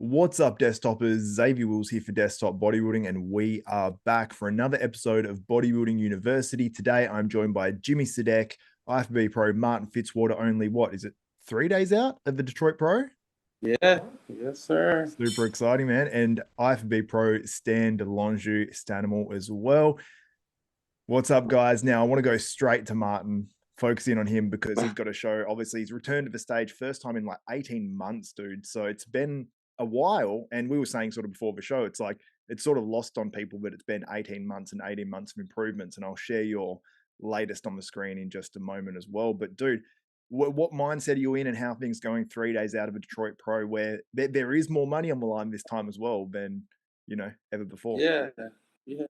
What's up, desktopers? Xavier Wills here for Desktop Bodybuilding, and we are back for another episode of Bodybuilding University. Today, I'm joined by Jimmy Sadek, IFBB Pro, Martin Fitzwater. Only what is it? 3 days out of the Detroit Pro? Yeah, yes, sir. Super exciting, man. And IFBB Pro Stan Longeaux Stanimal as well. What's up, guys? Now, I want to go straight to Martin, focus in on him because he's got a show. Obviously, he's returned to the stage first time in like 18 months, dude. So it's been a while. And we were saying sort of before the show, it's like it's sort of lost on people, but it's been 18 months and 18 months of improvements. And I'll share your latest on the screen in just a moment as well. But dude, what mindset are you in and how things going 3 days out of a Detroit Pro where there is more money on the line this time as well than, ever before? Yeah, yeah.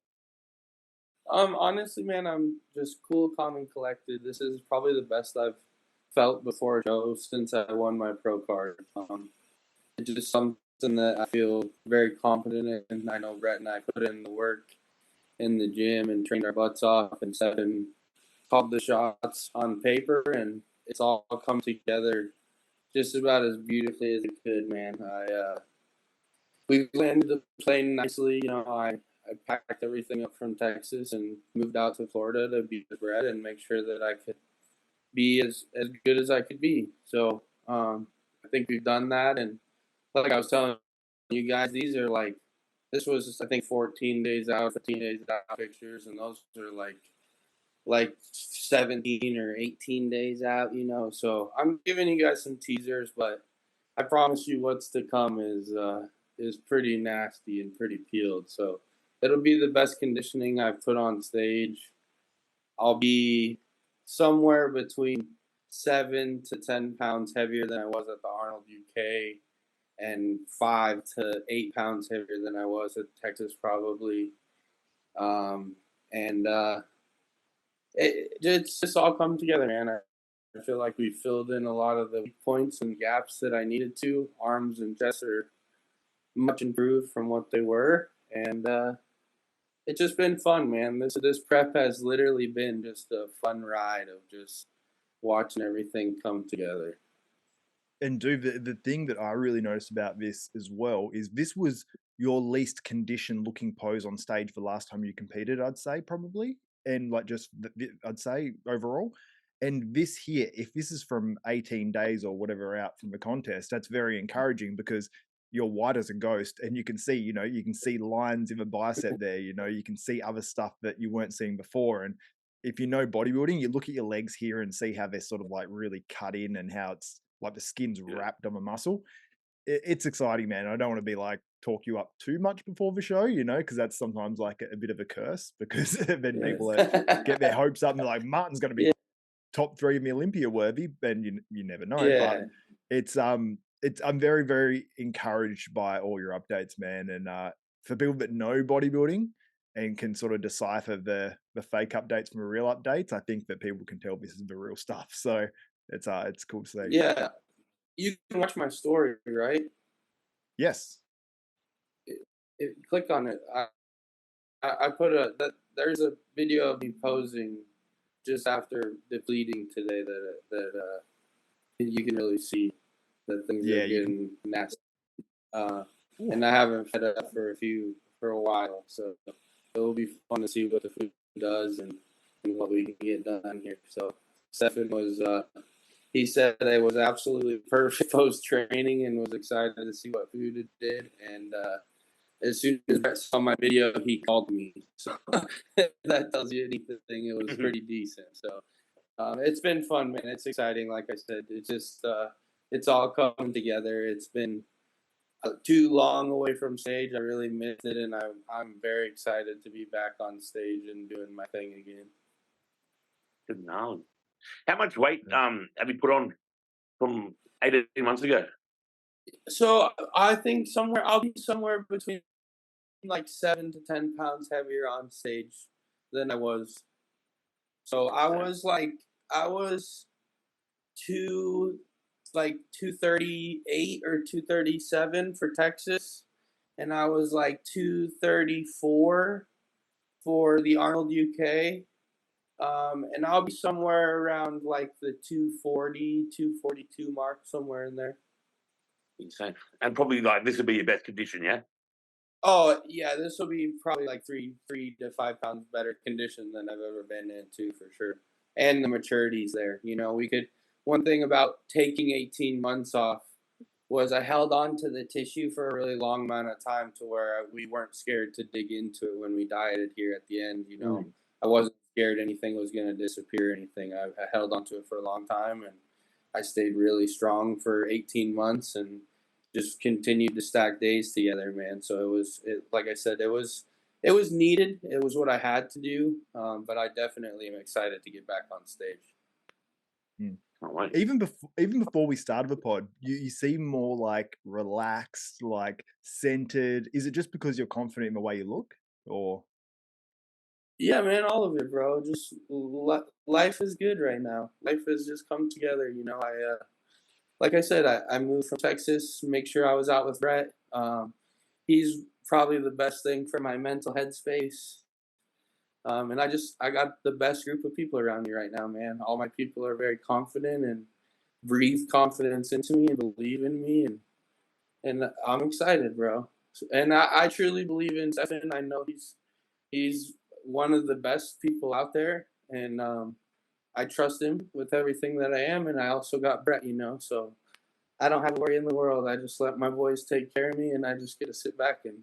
Honestly, man, I'm just cool, calm, and collected. This is probably the best I've felt before a show since I won my pro card. It's just something that I feel very confident in. I know Brett and I put in the work in the gym and trained our butts off and set and called the shots on paper, and it's all come together just about as beautifully as it could, man. We landed the plane nicely. I packed everything up from Texas and moved out to Florida to be the bread and make sure that I could be as good as I could be. So I think we've done that. And like I was telling you guys, this was, I think, 14 days out, 15 days out pictures. And those are like 17 or 18 days out, So I'm giving you guys some teasers, but I promise you what's to come is pretty nasty and pretty peeled. So it'll be the best conditioning I've put on stage. I'll be somewhere between 7 to 10 pounds heavier than I was at the Arnold UK and 5 to 8 pounds heavier than I was at Texas probably. It's just all come together, man. I feel like we filled in a lot of the points and gaps that I needed to. Arms and chest are much improved from what they were. And it's just been fun, man. This prep has literally been just a fun ride of just watching everything come together. And dude, the thing that I really noticed about this as well is this was your least conditioned looking pose on stage the last time you competed, I'd say probably. And like I'd say overall. And this here, if this is from 18 days or whatever out from the contest, that's very encouraging because you're white as a ghost and you can see, you can see lines in the bicep there, you can see other stuff that you weren't seeing before. And if you know bodybuilding, you look at your legs here and see how they're sort of like really cut in and how it's like the skin's wrapped on the muscle. It's exciting, man. I don't want to be like talk you up too much before the show, because that's sometimes like a bit of a curse because then people get their hopes up and they're like, Martin's going to be top 3 in the Olympia worthy, and you never know. Yeah. But I'm very, very encouraged by all your updates, man. And for people that know bodybuilding and can sort of decipher the fake updates from the real updates, I think that people can tell this is the real stuff. So it's cool to see. Yeah. You can watch my story, right? Yes. Click on it. I put there's a video of me posing just after depleting today that you can really see that things are getting nasty. And I haven't fed up for a while, so it'll be fun to see what the food does and what we can get done here. So Stefan was he said it was absolutely perfect post training and was excited to see what food it did. And as soon as Brett saw my video, he called me. So if that tells you anything, it was pretty decent. So it's been fun, man. It's exciting. Like I said, it's just it's all come together. It's been too long away from stage. I really missed it, and I'm very excited to be back on stage and doing my thing again. Good knowledge. How much weight have you put on from 18 months ago? So I think I'll be somewhere between like 7 to 10 pounds heavier on stage than I was. So I was 238 or 237 for Texas, and I was like 234 for the Arnold UK. And I'll be somewhere around like the 240, 242 mark, somewhere in there. Insane. And probably like this would be your best condition, yeah? Oh yeah, this will be probably like 3 to 5 pounds better condition than I've ever been into for sure. And the maturity's there. You know, one thing about taking 18 months off was I held on to the tissue for a really long amount of time to where we weren't scared to dig into it when we dieted here at the end. You know, I wasn't scared anything was going to disappear or anything. I held on to it for a long time, and I stayed really strong for 18 months and just continued to stack days together, man. So like I said, it was needed. It was what I had to do. But I definitely am excited to get back on stage. Even before we started the pod, you seem more like relaxed, like centered. Is it just because you're confident in the way you look, or? Yeah, man, all of it, bro. Just life is good right now. Life has just come together. You know, like I said, I moved from Texas, make sure I was out with Brett. He's probably the best thing for my mental headspace. And I got the best group of people around me right now, man. All my people are very confident and breathe confidence into me and believe in me. And I'm excited, bro. And I truly believe in Stefan. I know he's one of the best people out there. And I trust him with everything that I am. And I also got Brett, you know. So I don't have a worry in the world. I just let my boys take care of me. And I just get to sit back and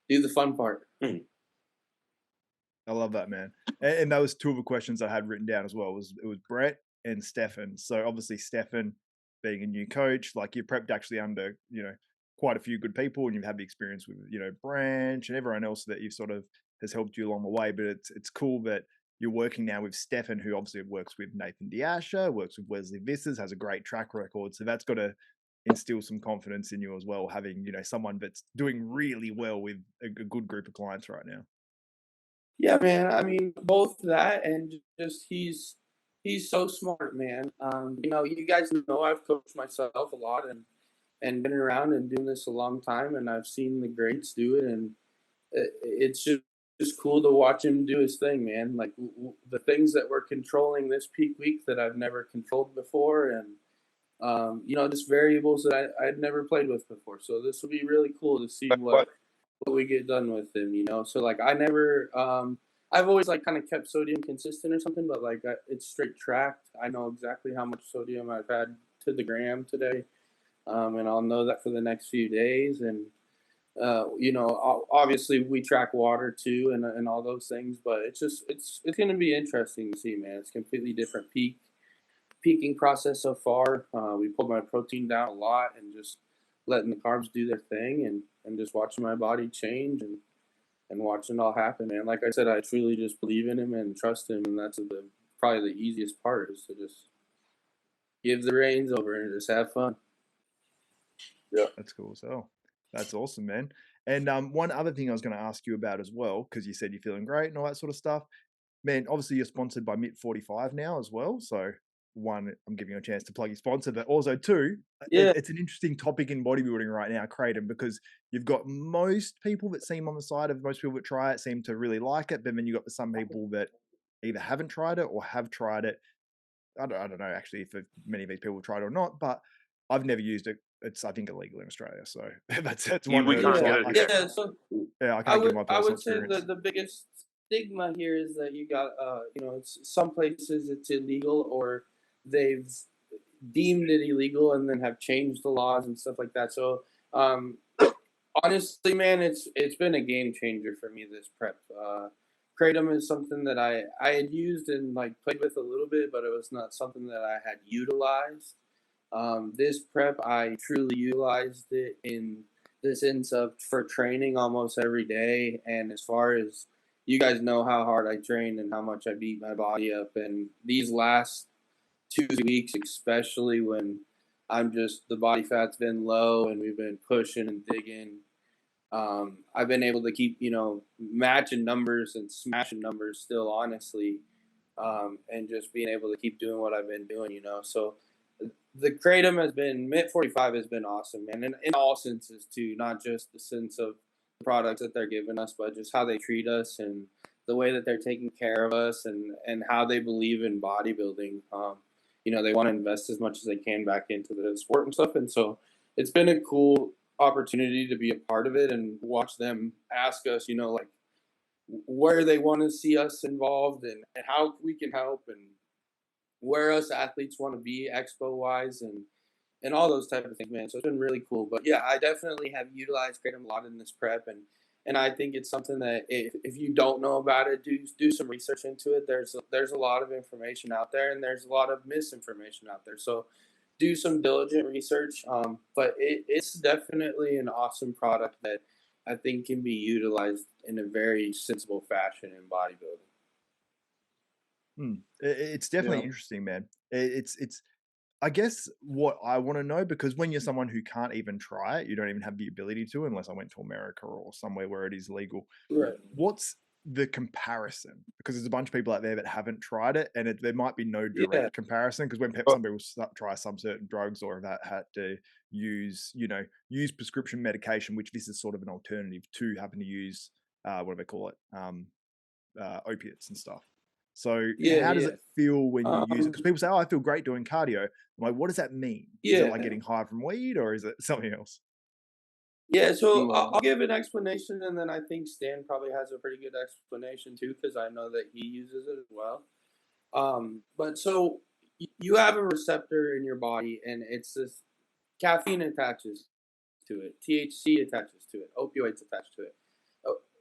do the fun part. I love that, man. And that was two of the questions I had written down as well. It was Brett and Stefan. So obviously Stefan being a new coach, like you're prepped actually under, you know, quite a few good people, and you've had the experience with, you know, Branch and everyone else that you've sort of has helped you along the way. But it's cool that you're working now with Stefan, who obviously works with Nathan Diasha, works with Wesley Vissers, has a great track record. So that's got to instill some confidence in you as well, having, you know, someone that's doing really well with a good group of clients right now. Yeah, man. I mean, both that and just he's so smart, man. You know, you guys know I've coached myself a lot and been around and doing this a long time, and I've seen the greats do it, and it's just cool to watch him do his thing, man. Like the things that we're controlling this peak week that I've never controlled before, and you know, just variables that I'd never played with before. So this will be really cool to see what we get done with him, you know. So like I never I've always like kind of kept sodium consistent or something, but like it's straight tracked. I know exactly how much sodium I've had to the gram today, and I'll know that for the next few days. And you know, obviously we track water too and all those things, but it's going to be interesting to see, man. It's a completely different peaking process so far. We pulled my protein down a lot and just letting the carbs do their thing and just watching my body change and watching it all happen, man. Like I said, I truly just believe in him and trust him, and that's probably the easiest part is to just give the reins over and just have fun. Yeah, that's cool. So that's awesome, man. And one other thing I was going to ask you about as well, because you said you're feeling great and all that sort of stuff, man. Obviously, you're sponsored by Mit 45 now as well, so. One, I'm giving you a chance to plug your sponsor, but also two, it's an interesting topic in bodybuilding right now, Kratom, because you've got most people that seem on the side of most people that try it seem to really like it, but then you got some people that either haven't tried it or have tried it. I don't know actually if many of these people have tried it or not, but I've never used it. It's I think illegal in Australia, so that's one. We can't get it. I can't give my personal I would experience. say the biggest stigma here is that you got you know, it's some places it's illegal or they've deemed it illegal and then have changed the laws and stuff like that. So honestly, man, it's been a game changer for me, this prep. Kratom is something that I had used and like played with a little bit, but it was not something that I had utilized. This prep, I truly utilized it in the sense of for training almost every day. And as far as you guys know how hard I train and how much I beat my body up, and these last 2 weeks, especially when the body fat's been low and we've been pushing and digging. I've been able to keep, you know, matching numbers and smashing numbers still, honestly, and just being able to keep doing what I've been doing, you know. So the Kratom Mit 45 has been awesome, man, and in all senses too, not just the sense of the products that they're giving us, but just how they treat us and the way that they're taking care of us and how they believe in bodybuilding. You know, they want to invest as much as they can back into the sport and stuff. And so it's been a cool opportunity to be a part of it and watch them ask us, like where they want to see us involved and how we can help and where us athletes want to be expo wise and all those type of things, man. So it's been really cool. But yeah, I definitely have utilized Kratom a lot in this prep, and I think it's something that if you don't know about it, do some research into it. There's a lot of information out there, and there's a lot of misinformation out there. So do some diligent research. But it's definitely an awesome product that I think can be utilized in a very sensible fashion in bodybuilding. It's definitely interesting, man. It's I guess what I want to know, because when you're someone who can't even try it, you don't even have the ability to, unless I went to America or somewhere where it is legal. Right. What's the comparison? Because there's a bunch of people out there that haven't tried it, and there might be no direct comparison. Because when some people try some certain drugs or have had to use prescription medication, which this is sort of an alternative to having to use what do they call it, opiates and stuff. So how does it feel when you use it? Because people say, I feel great doing cardio. I'm like, what does that mean? Is it like getting high from weed, or is it something else? Yeah, so I'll give an explanation, and then I think Stan probably has a pretty good explanation too, because I know that he uses it as well. But so you have a receptor in your body, and it's this caffeine attaches to it, THC attaches to it, opioids attached to it.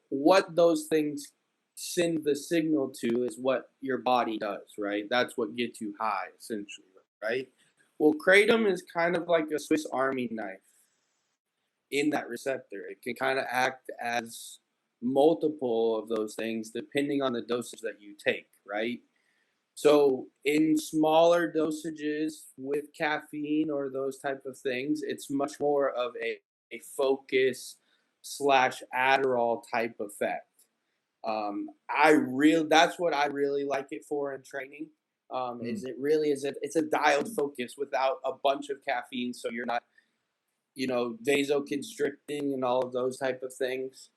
What those things send the signal to is what your body does, right? That's what gets you high, essentially, right? Well, Kratom is kind of like a Swiss Army knife in that receptor. It can kind of act as multiple of those things depending on the dosage that you take, right? So in smaller dosages with caffeine or those type of things, it's much more of a focus / Adderall type effect. That's what I really like it for in training. Is it really is it's a dialed focus without a bunch of caffeine, so you're not, vasoconstricting and all of those type of things.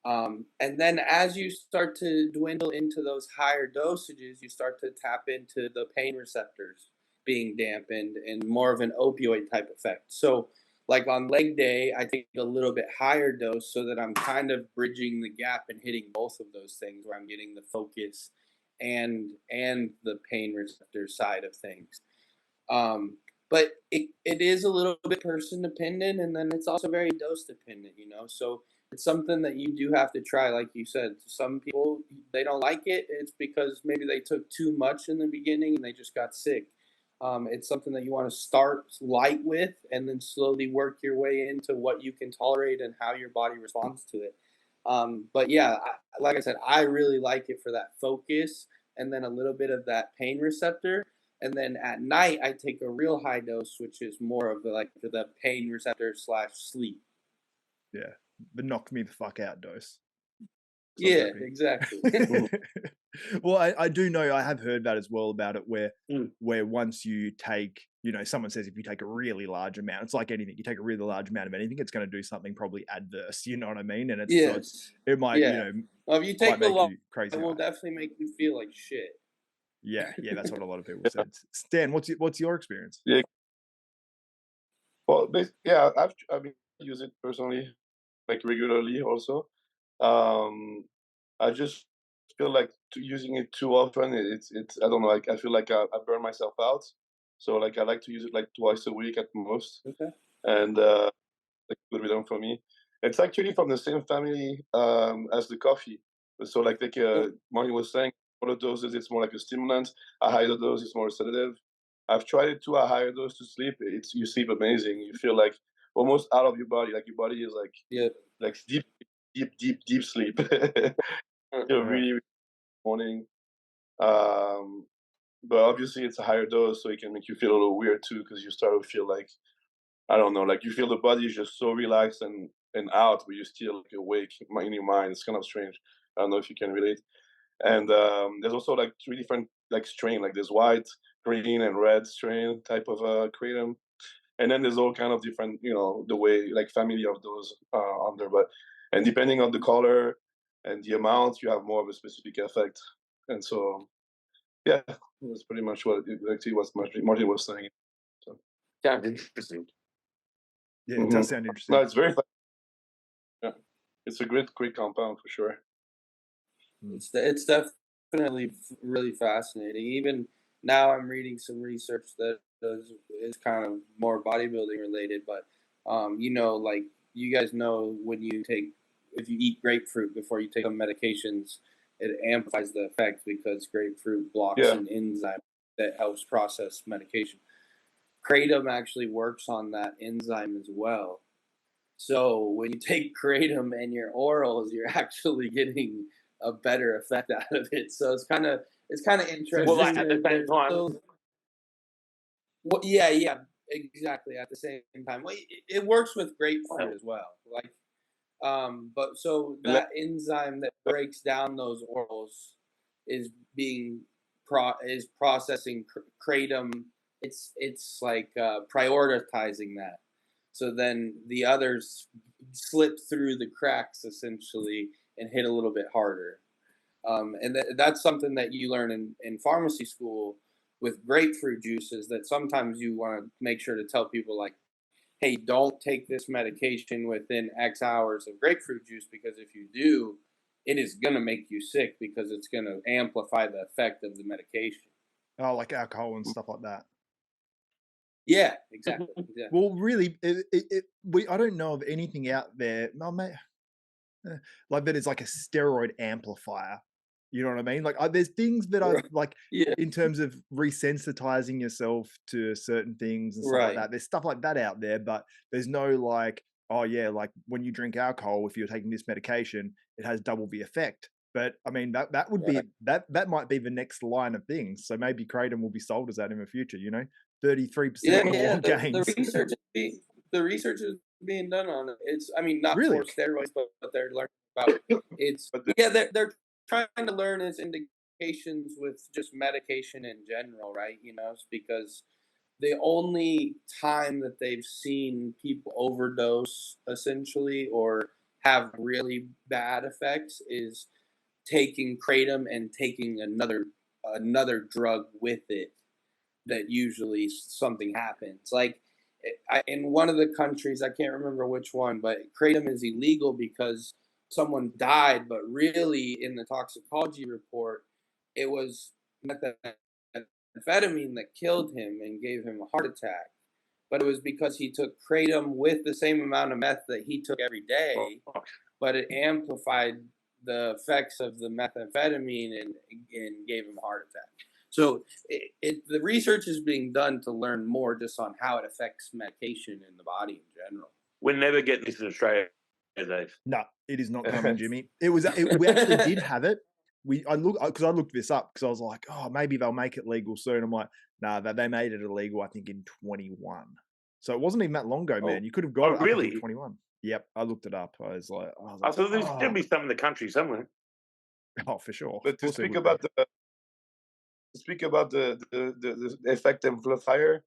And then as you start to dwindle into those higher dosages, you start to tap into the pain receptors being dampened and more of an opioid type effect. So like on leg day, I take a little bit higher dose so that I'm kind of bridging the gap and hitting both of those things, where I'm getting the focus and the pain receptor side of things. But it is a little bit person dependent, and then it's also very dose dependent, so it's something that you do have to try. Like you said, some people, they don't like it. It's because maybe they took too much in the beginning and they just got sick. It's something that you want to start light with and then slowly work your way into what you can tolerate and how your body responds to it. But yeah, like I said, I really like it for that focus and then a little bit of that pain receptor. And then at night, I take a real high dose, which is more of the pain receptor / sleep. Yeah, the knock me the fuck out dose. Yeah, exactly. Well, I do know, I have heard that as well about it, where once you take, someone says if you take a really large amount, it's like anything, you take a really large amount of anything, it's going to do something probably adverse, you know what I mean? And it might, well, if you take a lot, crazy it will definitely make you feel like shit. Yeah, that's what a lot of people said. Stan, what's your experience? Yeah. Well, yeah, I've used it personally, like regularly also. I just feel like using it too often, it's I don't know, like I feel like I burn myself out. So like I like to use it like twice a week at most. Okay. And like Goodvito for me. It's actually from the same family as the coffee. So like Martin was saying, for the doses it's more like a stimulant. A higher dose is more a sedative. I've tried it to a higher dose to sleep. You sleep amazing. You feel like almost out of your body. Like your body is like deep sleep. You're really, really morning. But obviously it's a higher dose, so it can make you feel a little weird too, because you start to feel like, I don't know, like you feel the body is just so relaxed and out, but you're still like awake in your mind. It's kind of strange. I don't know if you can relate. And there's also like 3 different like strain, like there's white, green, and red strain type of kratom. And then there's all kind of different, the way like family of those under. And depending on the color and the amount, you have more of a specific effect. And so, yeah, that's pretty much what Martin was saying. So. Sounds interesting. Yeah, it does sound interesting. No, it's very fun. Yeah, it's a great compound for sure. It's definitely really fascinating. Even now, I'm reading some research that is kind of more bodybuilding related. But you know, like you guys know, when you take if you eat grapefruit before you take some medications, it amplifies the effect because grapefruit blocks an enzyme that helps process medication. Kratom actually works on that enzyme as well. So when you take kratom and your orals, you're actually getting a better effect out of it. So it's kind of interesting. Well, at the same time. Well, yeah, exactly. At the same time, well, it works with grapefruit as well. Like, but so that enzyme that breaks down those orals is being processing kratom. It's like prioritizing that. So then the others slip through the cracks essentially and hit a little bit harder. And that's something that you learn in pharmacy school with grapefruit juices, that sometimes you want to make sure to tell people like, hey, don't take this medication within X hours of grapefruit juice, because if you do, it is going to make you sick because it's going to amplify the effect of the medication. Oh, like alcohol and stuff like that. Yeah, exactly. Well, really, I don't know of anything out there, like that is like a steroid amplifier. You know what I mean? Like, there's things that I like in terms of resensitizing yourself to certain things and stuff like that. There's stuff like that out there, but there's no like, oh yeah, like when you drink alcohol, if you're taking this medication, it has double the effect. But I mean, that would be that might be the next line of things. So maybe Kratom will be sold as that in the future. 33% more gains. The research is being done on it. It's, I mean, not really? for steroids, but they're learning about it's. They're trying to learn its indications with just medication in general, right? It's because the only time that they've seen people overdose essentially or have really bad effects is taking kratom and taking another drug with it. That usually something happens. Like in one of the countries, I can't remember which one, but kratom is illegal because someone died, but really in the toxicology report, it was methamphetamine that killed him and gave him a heart attack. But it was because he took kratom with the same amount of meth that he took every day, but it amplified the effects of the methamphetamine and gave him a heart attack. So the research is being done to learn more just on how it affects medication in the body in general. We're never getting this in Australia, Dave. No, it is not coming, Jimmy. We actually did have it. I looked this up because I was like, oh, maybe they'll make it legal soon. I'm like, nah, they made it illegal, I think, in 21. So it wasn't even that long ago, man. You could have got it up in 21. Yep, I looked it up. I was like, so there's still be some in the country somewhere. Oh, for sure. But to speak about the effect amplifier,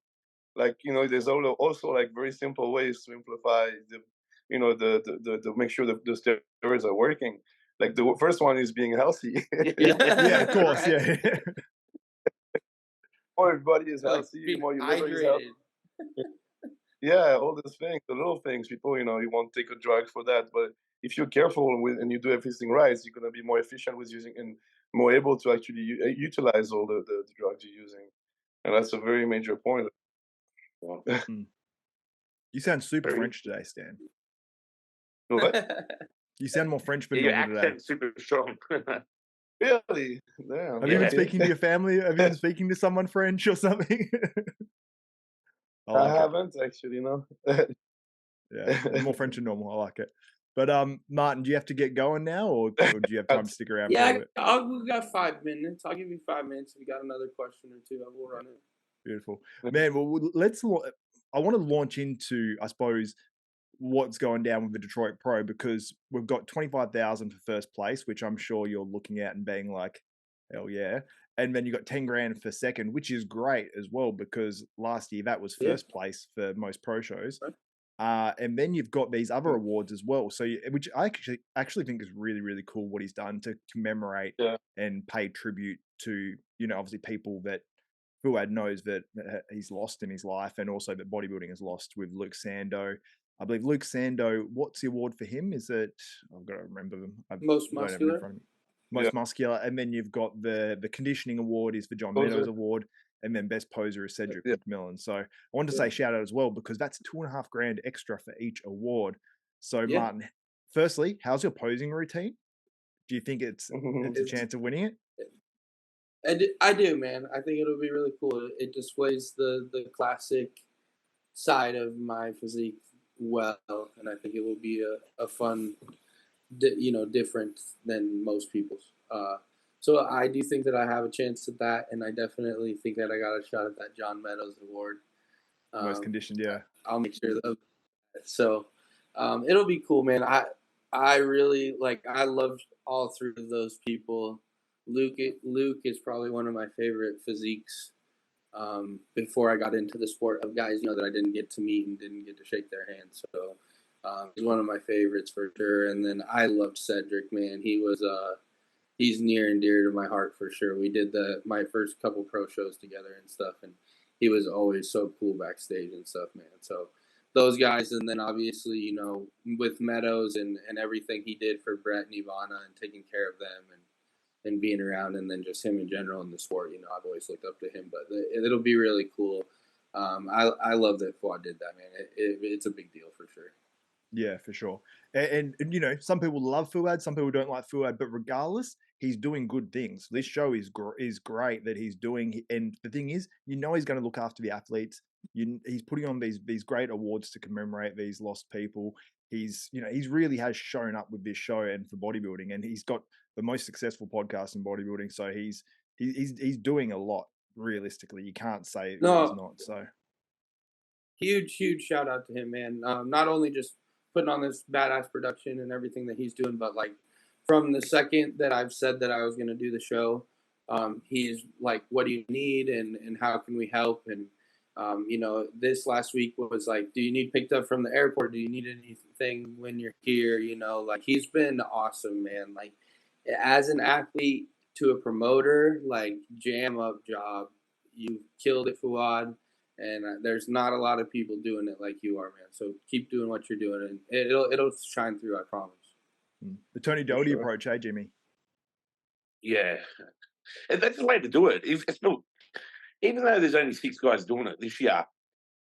like there's also like very simple ways to amplify the make sure that the steroids are working. Like the first one is being healthy. Yeah, of course, yeah. More everybody is healthy, more your liver is healthy. Yeah, all those things, the little things. People, you won't take a drug for that, but if you're careful and you do everything right, you're gonna be more efficient with using and more able to actually utilize all the drugs you're using, and that's a very major point. You sound super French today, Stan. What? You sound more French than your normal accent today. super strong. Really? Yeah. Have you been speaking to your family? Have you been speaking to someone French or something? I haven't actually, Yeah, more French than normal. I like it. But Martin, do you have to get going now, or do you have time to stick around? Yeah, we got 5 minutes. I'll give you 5 minutes. If you got another question or two, I will run it. Beautiful, man. Well, I want to launch into, I suppose, what's going down with the Detroit Pro, because we've got 25,000 for first place, which I'm sure you're looking at and being like, hell yeah. And then you got 10 grand for second, which is great as well, because last year that was first place for most pro shows. And then you've got these other awards as well. So, which I actually think is really, really cool what he's done to commemorate and pay tribute to, obviously people that Fuad knows that he's lost in his life, and also that bodybuilding has lost with Luke Sando. I believe Luke Sando. What's the award for him? Is it? I've got to remember them. Most don't have it in muscular. front of me. Most muscular, and then you've got the conditioning award is for John Meadows award, and then best poser is Cedric McMillan. So I wanted to say shout out as well because that's $2,500 extra for each award. So Martin, firstly, how's your posing routine? Do you think it's a chance of winning it? I do, man. I think it'll be really cool. It displays the classic side of my physique well, and I think it will be a fun, different than most people's. So I do think that I have a chance at that, and I definitely think that I got a shot at that John Meadows award. Most conditioned, yeah. I'll make sure of that. So it'll be cool, man. I really I love all three of those people. Luke is probably one of my favorite physiques. Before I got into the sport of guys, that I didn't get to meet and didn't get to shake their hands. So he's one of my favorites for sure. And then I loved Cedric, man. He's near and dear to my heart for sure. We did my first couple pro shows together and stuff, and he was always so cool backstage and stuff, man. So those guys, and then obviously, with Meadows and everything he did for Brett and Ivana and taking care of them and being around, and then just him in general in the sport, I've always looked up to him. But it'll be really cool. I love that Fuad did that, man. It's a big deal for sure. Yeah, for sure. And some people love Fuad, some people don't like Fuad, but regardless, he's doing good things. This show is great that he's doing. And the thing is, he's going to look after the athletes. He's putting on these great awards to commemorate these lost people. He's really has shown up with this show and for bodybuilding, and he's got the most successful podcast in bodybuilding. So he's doing a lot. Realistically, you can't say he's not. So huge shout out to him, man. Not only just putting on this badass production and everything that he's doing, but from the second that I've said that I was going to do the show, he's like, what do you need and how can we help? And this last week was do you need picked up from the airport? Do you need anything when you're here? He's been awesome, man. As an athlete to a promoter, jam up job. You killed it, Fuad. And there's not a lot of people doing it like you are, man. So keep doing what you're doing, and it'll shine through, I promise. The Tony Doty approach, eh, Jimmy? Yeah. And that's the way to do it. Even though there's only 6 guys doing it this year,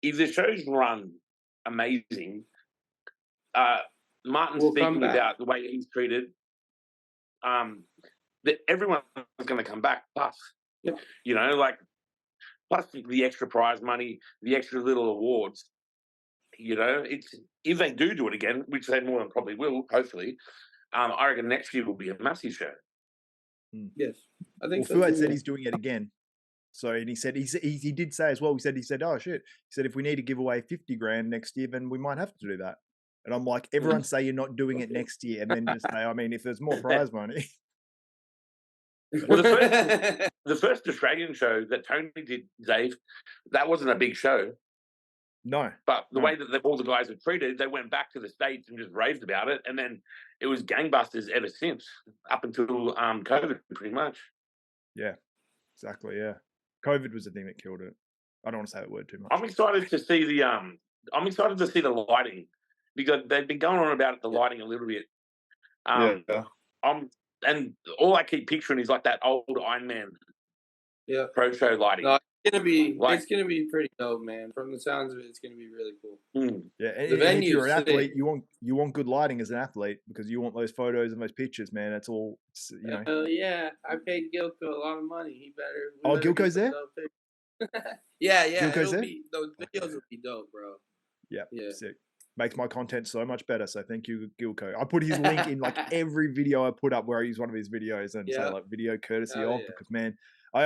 if the show's run amazing, Martin's speaking about the way he's treated, that everyone's going to come back. Plus, plus the extra prize money, the extra little awards. It's if they do it again, which they more than probably will, hopefully. I reckon next year will be a massive show. Yes, I think. Well, Fuad said he's doing it again. So, and he said he did say as well. He said, oh shit. He said if we need to give away $50,000 next year, then we might have to do that. And I'm like, everyone say you're not doing it next year, and then just say, if there's more prize money. Well, the first Australian show that Tony did, Dave, that wasn't a big show. No. But the way that all the guys were treated, they went back to the States and just raved about it. And then it was gangbusters ever since, up until COVID, pretty much. Yeah, exactly, yeah. COVID was the thing that killed it. I don't want to say that word too much. I'm excited to see the lighting, because they've been going on about the lighting a little bit. And all I keep picturing is that old Iron Man pro show lighting. No, it's gonna be pretty dope, man. From the sounds of it, it's gonna be really cool. Yeah, and if you're an athlete, you want good lighting as an athlete, because you want those photos and those pictures, man. That's all. Yeah, I paid Gilco a lot of money. He better. Gilco's there. yeah. Gilco's there? Those videos will be dope, bro. Yeah, sick. Makes my content so much better. So thank you, Gilco. I put his link in every video I put up where I use one of his videos and say video courtesy of, because man, I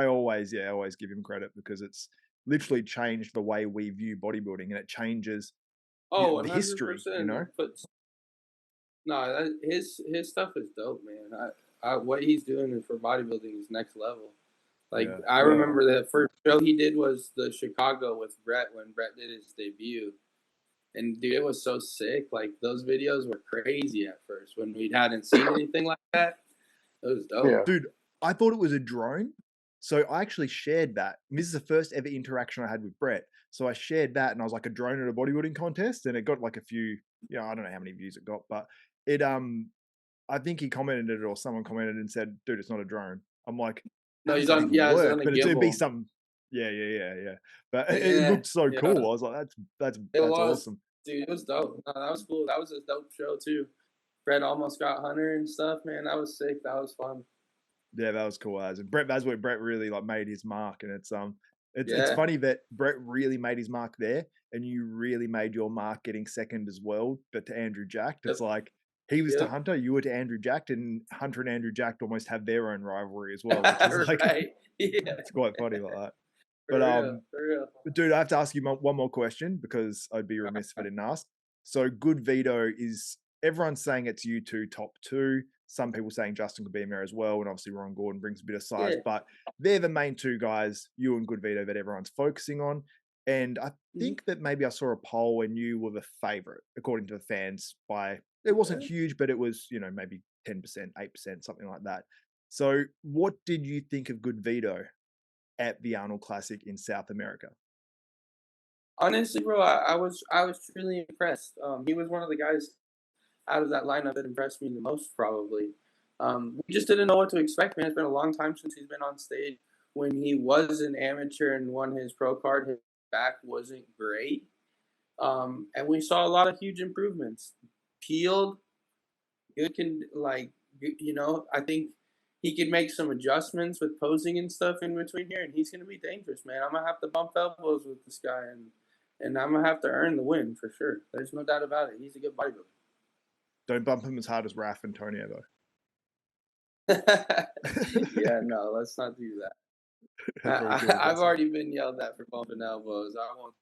always give him credit, because it's literally changed the way we view bodybuilding, and it changes the history. His stuff is dope, man. What he's doing for bodybuilding is next level. I remember the first show he did was the Chicago with Brett, when Brett did his debut. And dude, it was so sick. Those videos were crazy at first when we hadn't seen anything like that. It was dope. Yeah. Dude, I thought it was a drone. So I actually shared that. This is the first ever interaction I had with Brett. So I shared that, and I was like a drone at a bodybuilding contest, and it got like a few, I don't know how many views it got, but it I think he commented it, or someone commented and said, "Dude, it's not a drone." I'm like, No, "How he's does that on. even Yeah, he's work?" on a But it'd be gimbal. some, yeah. But it Yeah, looked so yeah. cool. I was like, "That's It was, awesome." dude. It was dope. No, that was cool. That was a dope show too. Brett almost got Hunter and stuff, man. That was sick. That was fun. Yeah, that was cool. And Brett, that's where Brett really like made his mark, and it's Yeah. funny that Brett really made his mark there, and you really made your mark getting second as well, but to Andrew Jacked. It's like he was to Hunter, you were to Andrew Jacked, and Hunter and Andrew Jacked almost have their own rivalry as well, which is like right. Yeah. it's quite funny like that. For But real. dude, I have to ask you one more question because I'd be remiss if I didn't ask. So Goodvito is, everyone's saying it's you two top two. Some people saying Justin could be in there as well, and obviously Ron Gordon brings a bit of size, Yeah. but they're the main two guys, you and Goodvito, that everyone's focusing on. And I think that maybe I saw a poll and you were the favorite, according to the fans, by, it wasn't huge, but it was, maybe 10%, 8%, something like that. So what did you think of Goodvito at the Arnold Classic in South America? Honestly, bro, I was truly impressed. He was one of the guys out of that lineup that impressed me the most, probably. We just didn't know what to expect, man. It's been a long time since he's been on stage. When he was an amateur and won his pro card, his back wasn't great. And we saw a lot of huge improvements. Peeled, good I think he could make some adjustments with posing and stuff in between here, and he's going to be dangerous, man. I'm going to have to bump elbows with this guy, and I'm going to have to earn the win for sure. There's no doubt about it. He's a good bodybuilder. Don't bump him as hard as Raph and Tonio, though. Yeah, no, let's not do that. I've already been yelled at for bumping elbows. I won't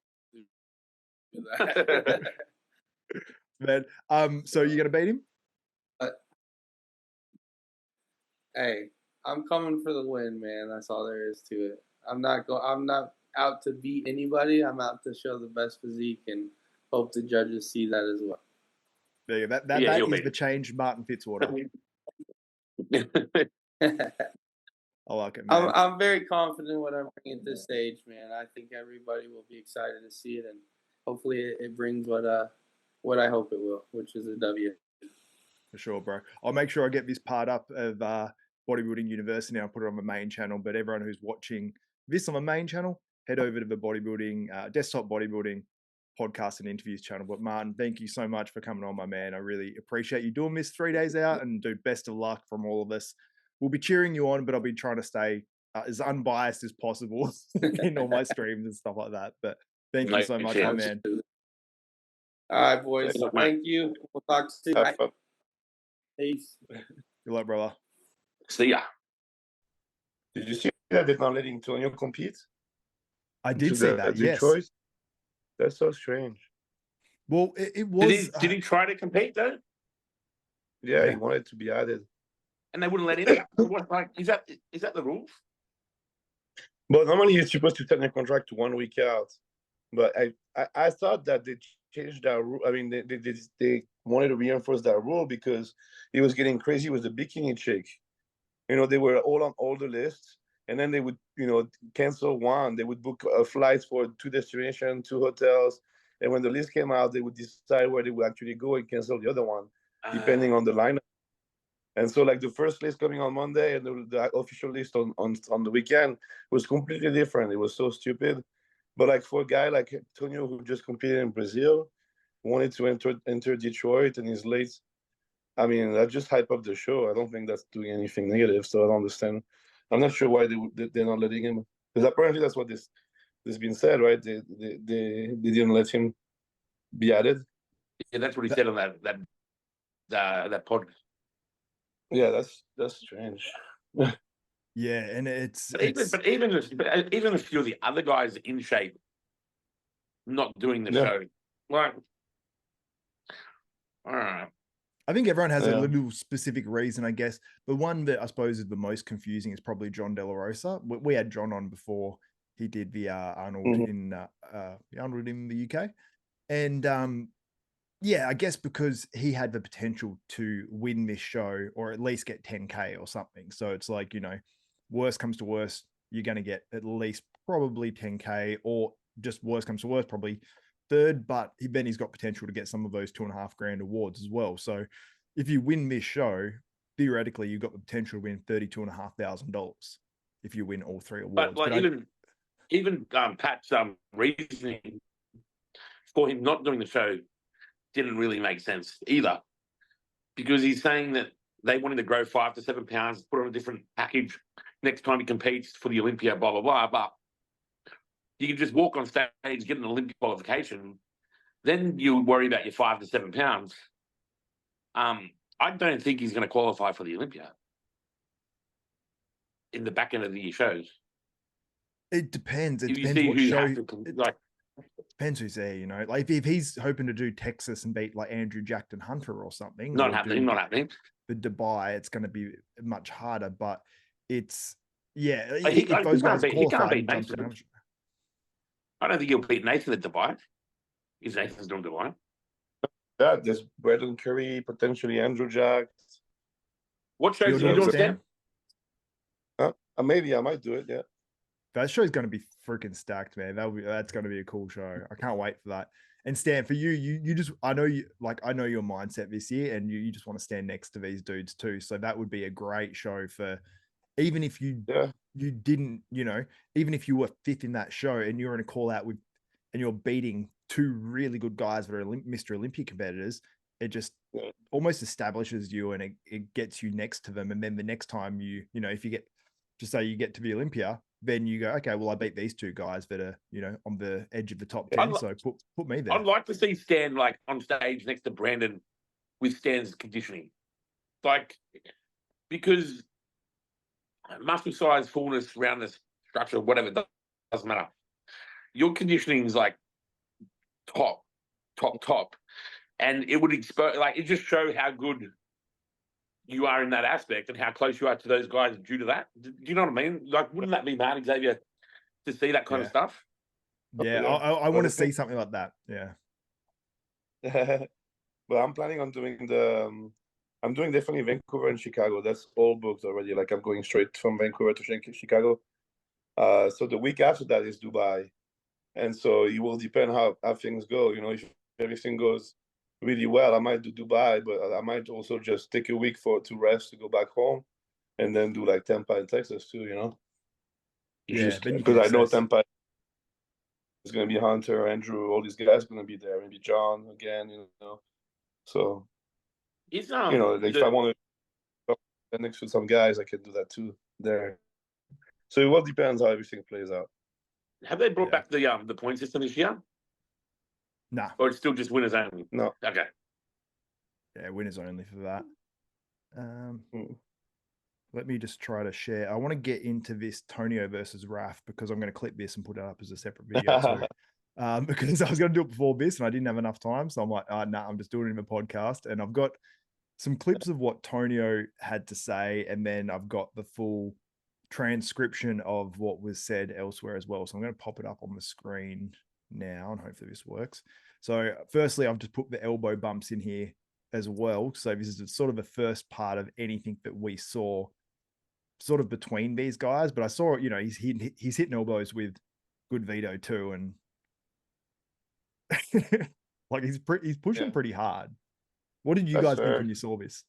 do that. Man, so you're gonna beat him? Hey, I'm coming for the win, man. That's all there is to it. I'm not out to beat anybody. I'm out to show the best physique and hope the judges see that as well. There you go. That is the changed Martin Fitzwater. I like it, man. I'm very confident in what I'm bringing at this stage, man. I think everybody will be excited to see it, and hopefully it brings what I hope it will, which is a W. For sure, bro. I'll make sure I get this part up of Bodybuilding University. I'll put it on the main channel, but everyone who's watching this on the main channel, head over to the Bodybuilding, Desktop Bodybuilding podcast and interviews channel. But Martin, thank you so much for coming on, my man. I really appreciate you doing this 3 days out, and dude, best of luck from all of us. We'll be cheering you on, but I'll be trying to stay as unbiased as possible in all my streams and stuff like that. But thank you so much, my man. All right, boys. Thank you. We'll talk soon. Peace. Good luck, brother. See ya. Did you see that they're not letting Tonio compete? I did see that, yes. Choice? That's so strange. Well, it was... Did he try to compete, though? Yeah, he wanted to be added. And they wouldn't let him? What, like, is that the rules? But normally you're supposed to sign a contract 1 week out. But I thought that they changed that rule. I mean, they wanted to reinforce that rule because it was getting crazy with the bikini chick. They were all on all the lists, and then they would, cancel one. They would book flights for 2 destinations, 2 hotels, and when the list came out, they would decide where they would actually go and cancel the other one, depending on the lineup. And so, like, the first list coming on Monday and the official list on the weekend was completely different. It was so stupid. But, like, for a guy like Tonio, who just competed in Brazil, wanted to enter Detroit and is late, I mean, that just hype up the show. I don't think that's doing anything negative, so I don't understand. I'm not sure why they're not letting him. Because apparently that's what this been said, right? They didn't let him be added. Yeah, that's what he said on that podcast. Yeah, that's strange. Yeah, and But even a few of the other guys in shape, not doing the show, like, all right. I think everyone has a little specific reason, I guess. The one that I suppose is the most confusing is probably John De La Rosa. We had John on before he did the Arnold in the UK, and I guess because he had the potential to win this show or at least get 10K or something. So it's like, worst comes to worst, you're going to get at least probably 10K, or just worst comes to worst, probably third. But then he's got potential to get some of those $2.5 grand awards as well. So if you win this show, theoretically, you've got the potential to win $32,500 if you win all 3 awards. But like, even Pat's reasoning for him not doing the show didn't really make sense either, because he's saying that they wanted to grow 5 to 7 pounds, put on a different package next time he competes for the Olympia, blah, blah, blah. But you can just walk on stage, get an Olympic qualification, then you worry about your 5 to 7 pounds. I don't think he's going to qualify for the Olympia in the back end of the year shows. It depends. It if depends you see what who show. has to, like, Depends who's there, you know. Like if he's hoping to do Texas and beat like Andrew Jackson Hunter or something, not or happening. Not happening. The Dubai, it's going to be much harder. But it's if He those guys can't beat qualify, Nathan. I don't think he'll beat Nathan at Dubai. If Nathan's doing Dubai. Yeah, there's Braden Curry, potentially Andrew Jack. What shows You're are you doing, Stan? Maybe I might do it, yeah. That show's going to be freaking stacked, man. That's going to be a cool show. I can't wait for that. And Stan, for you just, I know your mindset this year, and you just want to stand next to these dudes too. So that would be a great show for, even if you didn't, you know, even if you were 5th in that show and you're in a call out with, and you're beating 2 really good guys that are Mr. Olympia competitors, it just almost establishes you, and it gets you next to them. And then the next time you know, if you get, just say you get to the Olympia, then you go, okay, well, I beat these 2 guys that are, you know, on the edge of the top 10. So put me there. I'd like to see Stan like on stage next to Brandon with Stan's conditioning, like, because muscle size, fullness, roundness, structure, whatever, doesn't matter. Your conditioning is like top, and it would expose, like, it just show how good you are in that aspect and how close you are to those guys due to that. Do you know what I mean? Like, wouldn't that be mad, Xavier, to see that kind of stuff? Yeah, I want to see something like that. Yeah. But I'm planning on doing I'm doing definitely Vancouver and Chicago. That's all booked already. Like, I'm going straight from Vancouver to Chicago. So the week after that is Dubai. And so it will depend how things go. You know, if everything goes really well, I might do Dubai, but I might also just take a week to rest, to go back home, and then do like Tampa and Texas too, you know? Yeah, because I know Tampa is going to be Hunter, Andrew, all these guys are going to be there, maybe John again, you know? So, you know, like, if I want to next to some guys, I can do that too there. So it all depends how everything plays out. Have they brought back the point system this year? Nah. Or it's still just winners only? No. Okay. Yeah, winners only for that. Let me just try to share. I want to get into this Tonio versus Raph, because I'm going to clip this and put it up as a separate video too. Because I was going to do it before this and I didn't have enough time. So I'm like, I'm just doing it in the podcast. And I've got some clips of what Tonio had to say. And then I've got the full transcription of what was said elsewhere as well. So I'm going to pop it up on the screen now, and hopefully this works. So firstly, I've just put the elbow bumps in here as well. So this is sort of the first part of anything that we saw sort of between these guys. But I saw, you know, he's hitting elbows with Goodvito too, and like he's pushing pretty hard. What did you guys think when you saw this?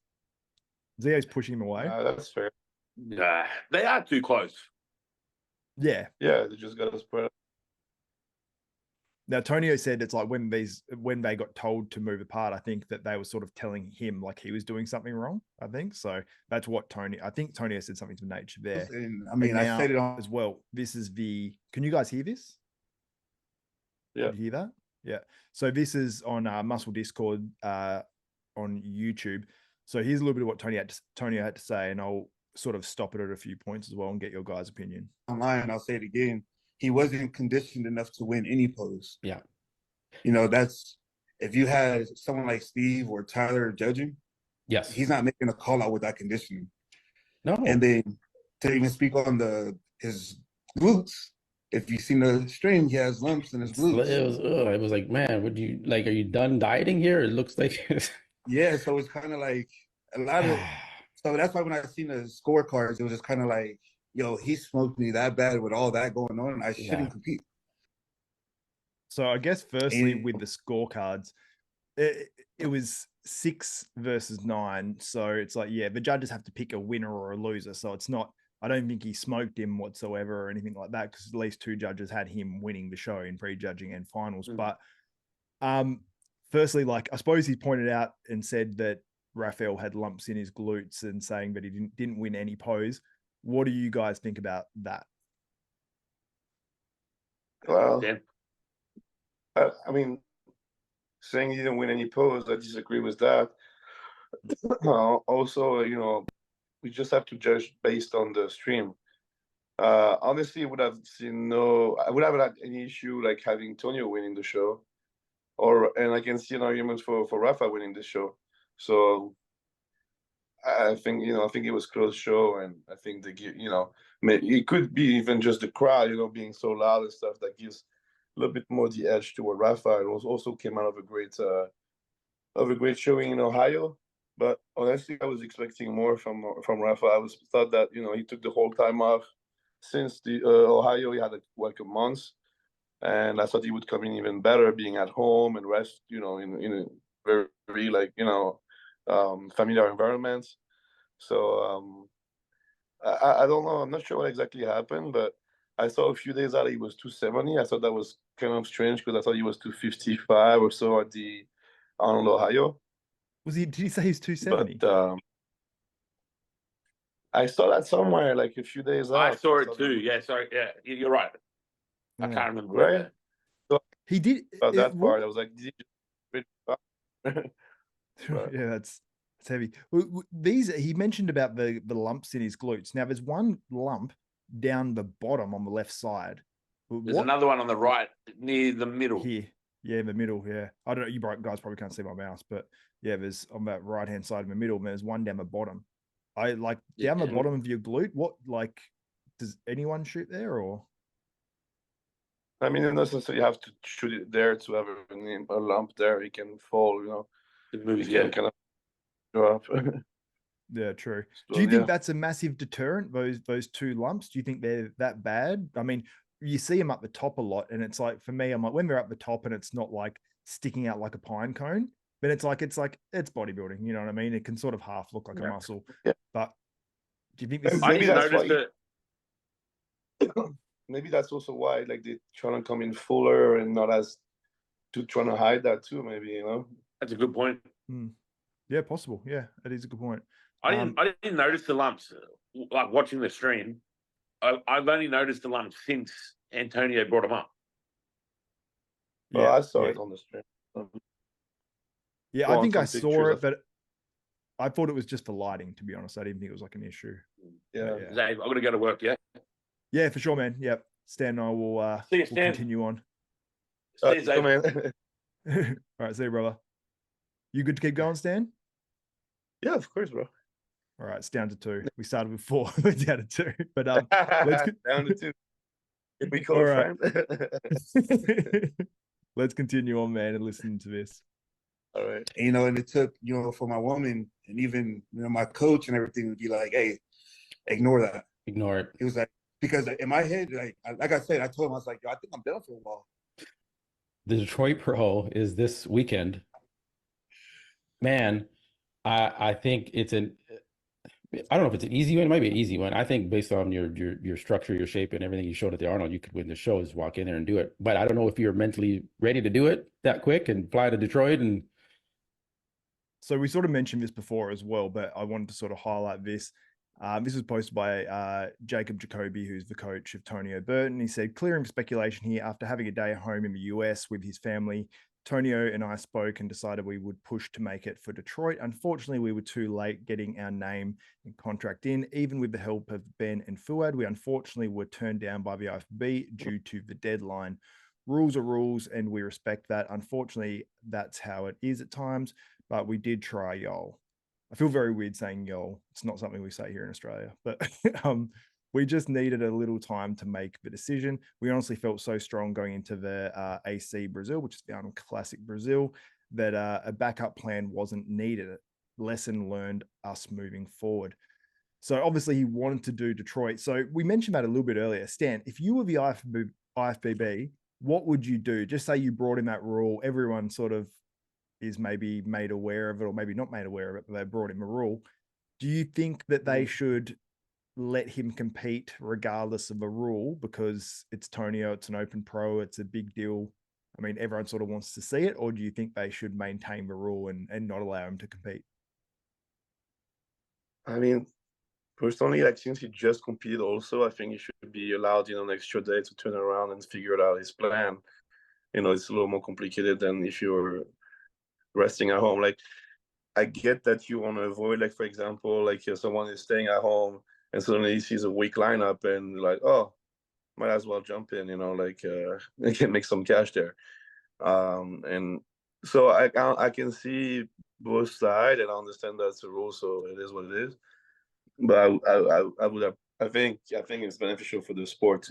Zio's pushing him away. That's fair. Nah, they are too close. Yeah. Yeah, they just got to spread. Now, Tonio said it's like when they got told to move apart, I think that they were sort of telling him like he was doing something wrong, I think. So that's what I think Tonio said something to nature there. And, I mean, I said it on as well. This is can you guys hear this? Yeah. Can you hear that? Yeah. So this is on Muscle Discord on YouTube. So here's a little bit of what Tonio had to say, and I'll sort of stop it at a few points as well and get your guys' opinion. online. I'll say it again. He wasn't conditioned enough to win any pose. Yeah. You know, that's, if you had someone like Steve or Tyler judging, Yes. he's not making a call out with that conditioning. No. And then to even speak on his glutes, if you've seen the stream, he has lumps in his glutes. It was like, man, would you like? Are you done dieting here? It looks like. Yeah, so it's kind of like a lot of. So that's why when I seen the scorecards, it was just kind of like yo, he smoked me that bad with all that going on. I shouldn't compete. So I guess firstly And- with the scorecards, it was 6 versus 9. So it's like, yeah, the judges have to pick a winner or a loser. So it's not, I don't think he smoked him whatsoever or anything like that, because at least 2 judges had him winning the show in prejudging and finals. But firstly, like, I suppose he pointed out and said that Raphael had lumps in his glutes and saying that he didn't win any pose. What do you guys think about that? Well, Dan? I mean, saying he didn't win any pose, I disagree with that. Also, you know, we just have to judge based on the stream. Honestly, I would have had any issue like having Tonio winning the show, and I can see an argument for Rafa winning the show. So I think it was close show, and I think it could be even just the crowd, being so loud and stuff that gives a little bit more the edge toward Rafa. It also came out of a great showing in Ohio. But honestly, I was expecting more from Rafa. I thought that he took the whole time off since the Ohio. He had like a month, and I thought he would come in even better, being at home and rest. In a very familiar environment. So I don't know. I'm not sure what exactly happened, but I saw a few days out he was 270. I thought that was kind of strange because I thought he was 255 or so at the Arnold, Ohio. Did he say he's 270? But I saw that somewhere like a few days out. I saw it too. Yeah, sorry. Yeah, you're right. I can't remember where. Right? So He did. about that part, I was like, did he just... Yeah, that's heavy. He mentioned about the lumps in his glutes. Now there's one lump down the bottom on the left side. There's another one on the right near the middle. Here. Yeah, in the middle. Yeah. I don't know. You guys probably can't see my mouse, but yeah, there's on that right hand side in the middle, and there's one down the bottom. Down the bottom of your glute. What, like, does anyone shoot there or? I mean, not necessarily you have to shoot it there to have a lump there. He can fall, The movies, can kind of go up. Yeah, true. So, Do you think that's a massive deterrent, those 2 lumps? Do you think they're that bad? I mean, you see them up the top a lot, and it's like, for me, I'm like, when they're up the top and it's not like sticking out like a pine cone, but it's bodybuilding, you know what I mean? It can sort of half look like a muscle. Yeah. But do you think this is... I just noticed it. Maybe that's also why, like, they're trying to come in fuller and not as trying to hide that too. Maybe That's a good point. Yeah, possible. Yeah, that is a good point. I didn't notice the lumps like watching the stream. I've only noticed the lumps since Antonio brought them up. Well, I saw it on the stream. Yeah, I think I saw it, but I thought it was just for lighting, to be honest. I didn't think it was like an issue. Yeah. Zave, I'm going to go to work, yeah? Yeah, for sure, man. Yep. Stan and I will See you, we'll Stan. continue on. See you, Zave. Man. All right, see you, brother. You good to keep going, Stan? Yeah, of course, bro. All right, it's down to 2. We started with 4. We're down to 2. But down to 2. If we call right. friend. Let's continue on, man, and listen to this. All right. And it took, for my woman and even, my coach and everything would be like, hey, ignore that. Ignore it. He was like, because in my head, like I said, I told him, I was like, yo, I think I'm done for a while. The Detroit Pro is this weekend. Man, I think it's I don't know if it's an easy one. It might be an easy one. I think based on your structure, your shape, and everything you showed at the Arnold, you could win the show. Just walk in there and do it. But I don't know if you're mentally ready to do it that quick and fly to Detroit. And so we sort of mentioned this before as well, but I wanted to sort of highlight this. This was posted by Jacob Jacoby, who's the coach of Tonio Burton. He said, clearing speculation here, after having a day at home in the US with his family, Tonio and I spoke and decided we would push to make it for Detroit. Unfortunately, we were too late getting our name and contract in. Even with the help of Ben and Fuad, we unfortunately were turned down by the IFBB due to the deadline. Rules are rules, and we respect that. Unfortunately, that's how it is at times, but we did try, y'all. I feel very weird saying y'all. It's not something we say here in Australia, but we just needed a little time to make the decision. We honestly felt so strong going into the AC Brazil, which is the Arnold Classic Brazil, that a backup plan wasn't needed. Lesson learned us moving forward. So obviously he wanted to do Detroit. So we mentioned that a little bit earlier. Stan, if you were the IFBB, what would you do? Just say you brought in that rule. Everyone sort of is maybe made aware of it, or maybe not made aware of it, but they brought him a rule. Do you think that they should let him compete regardless of a rule, because it's Tonio, it's an open pro, it's a big deal? I mean, everyone sort of wants to see it, or do you think they should maintain the rule and not allow him to compete? I mean, personally, like since he just competed also, I think he should be allowed, an extra day to turn around and figure out his plan. It's a little more complicated than if you're resting at home. Like, I get that you want to avoid, like, for example, like if someone is staying at home and suddenly he sees a weak lineup and like, oh, might as well jump in, I can make some cash there. And so I can see both sides, and I understand that's a rule, so it is what it is. But I think it's beneficial for the sport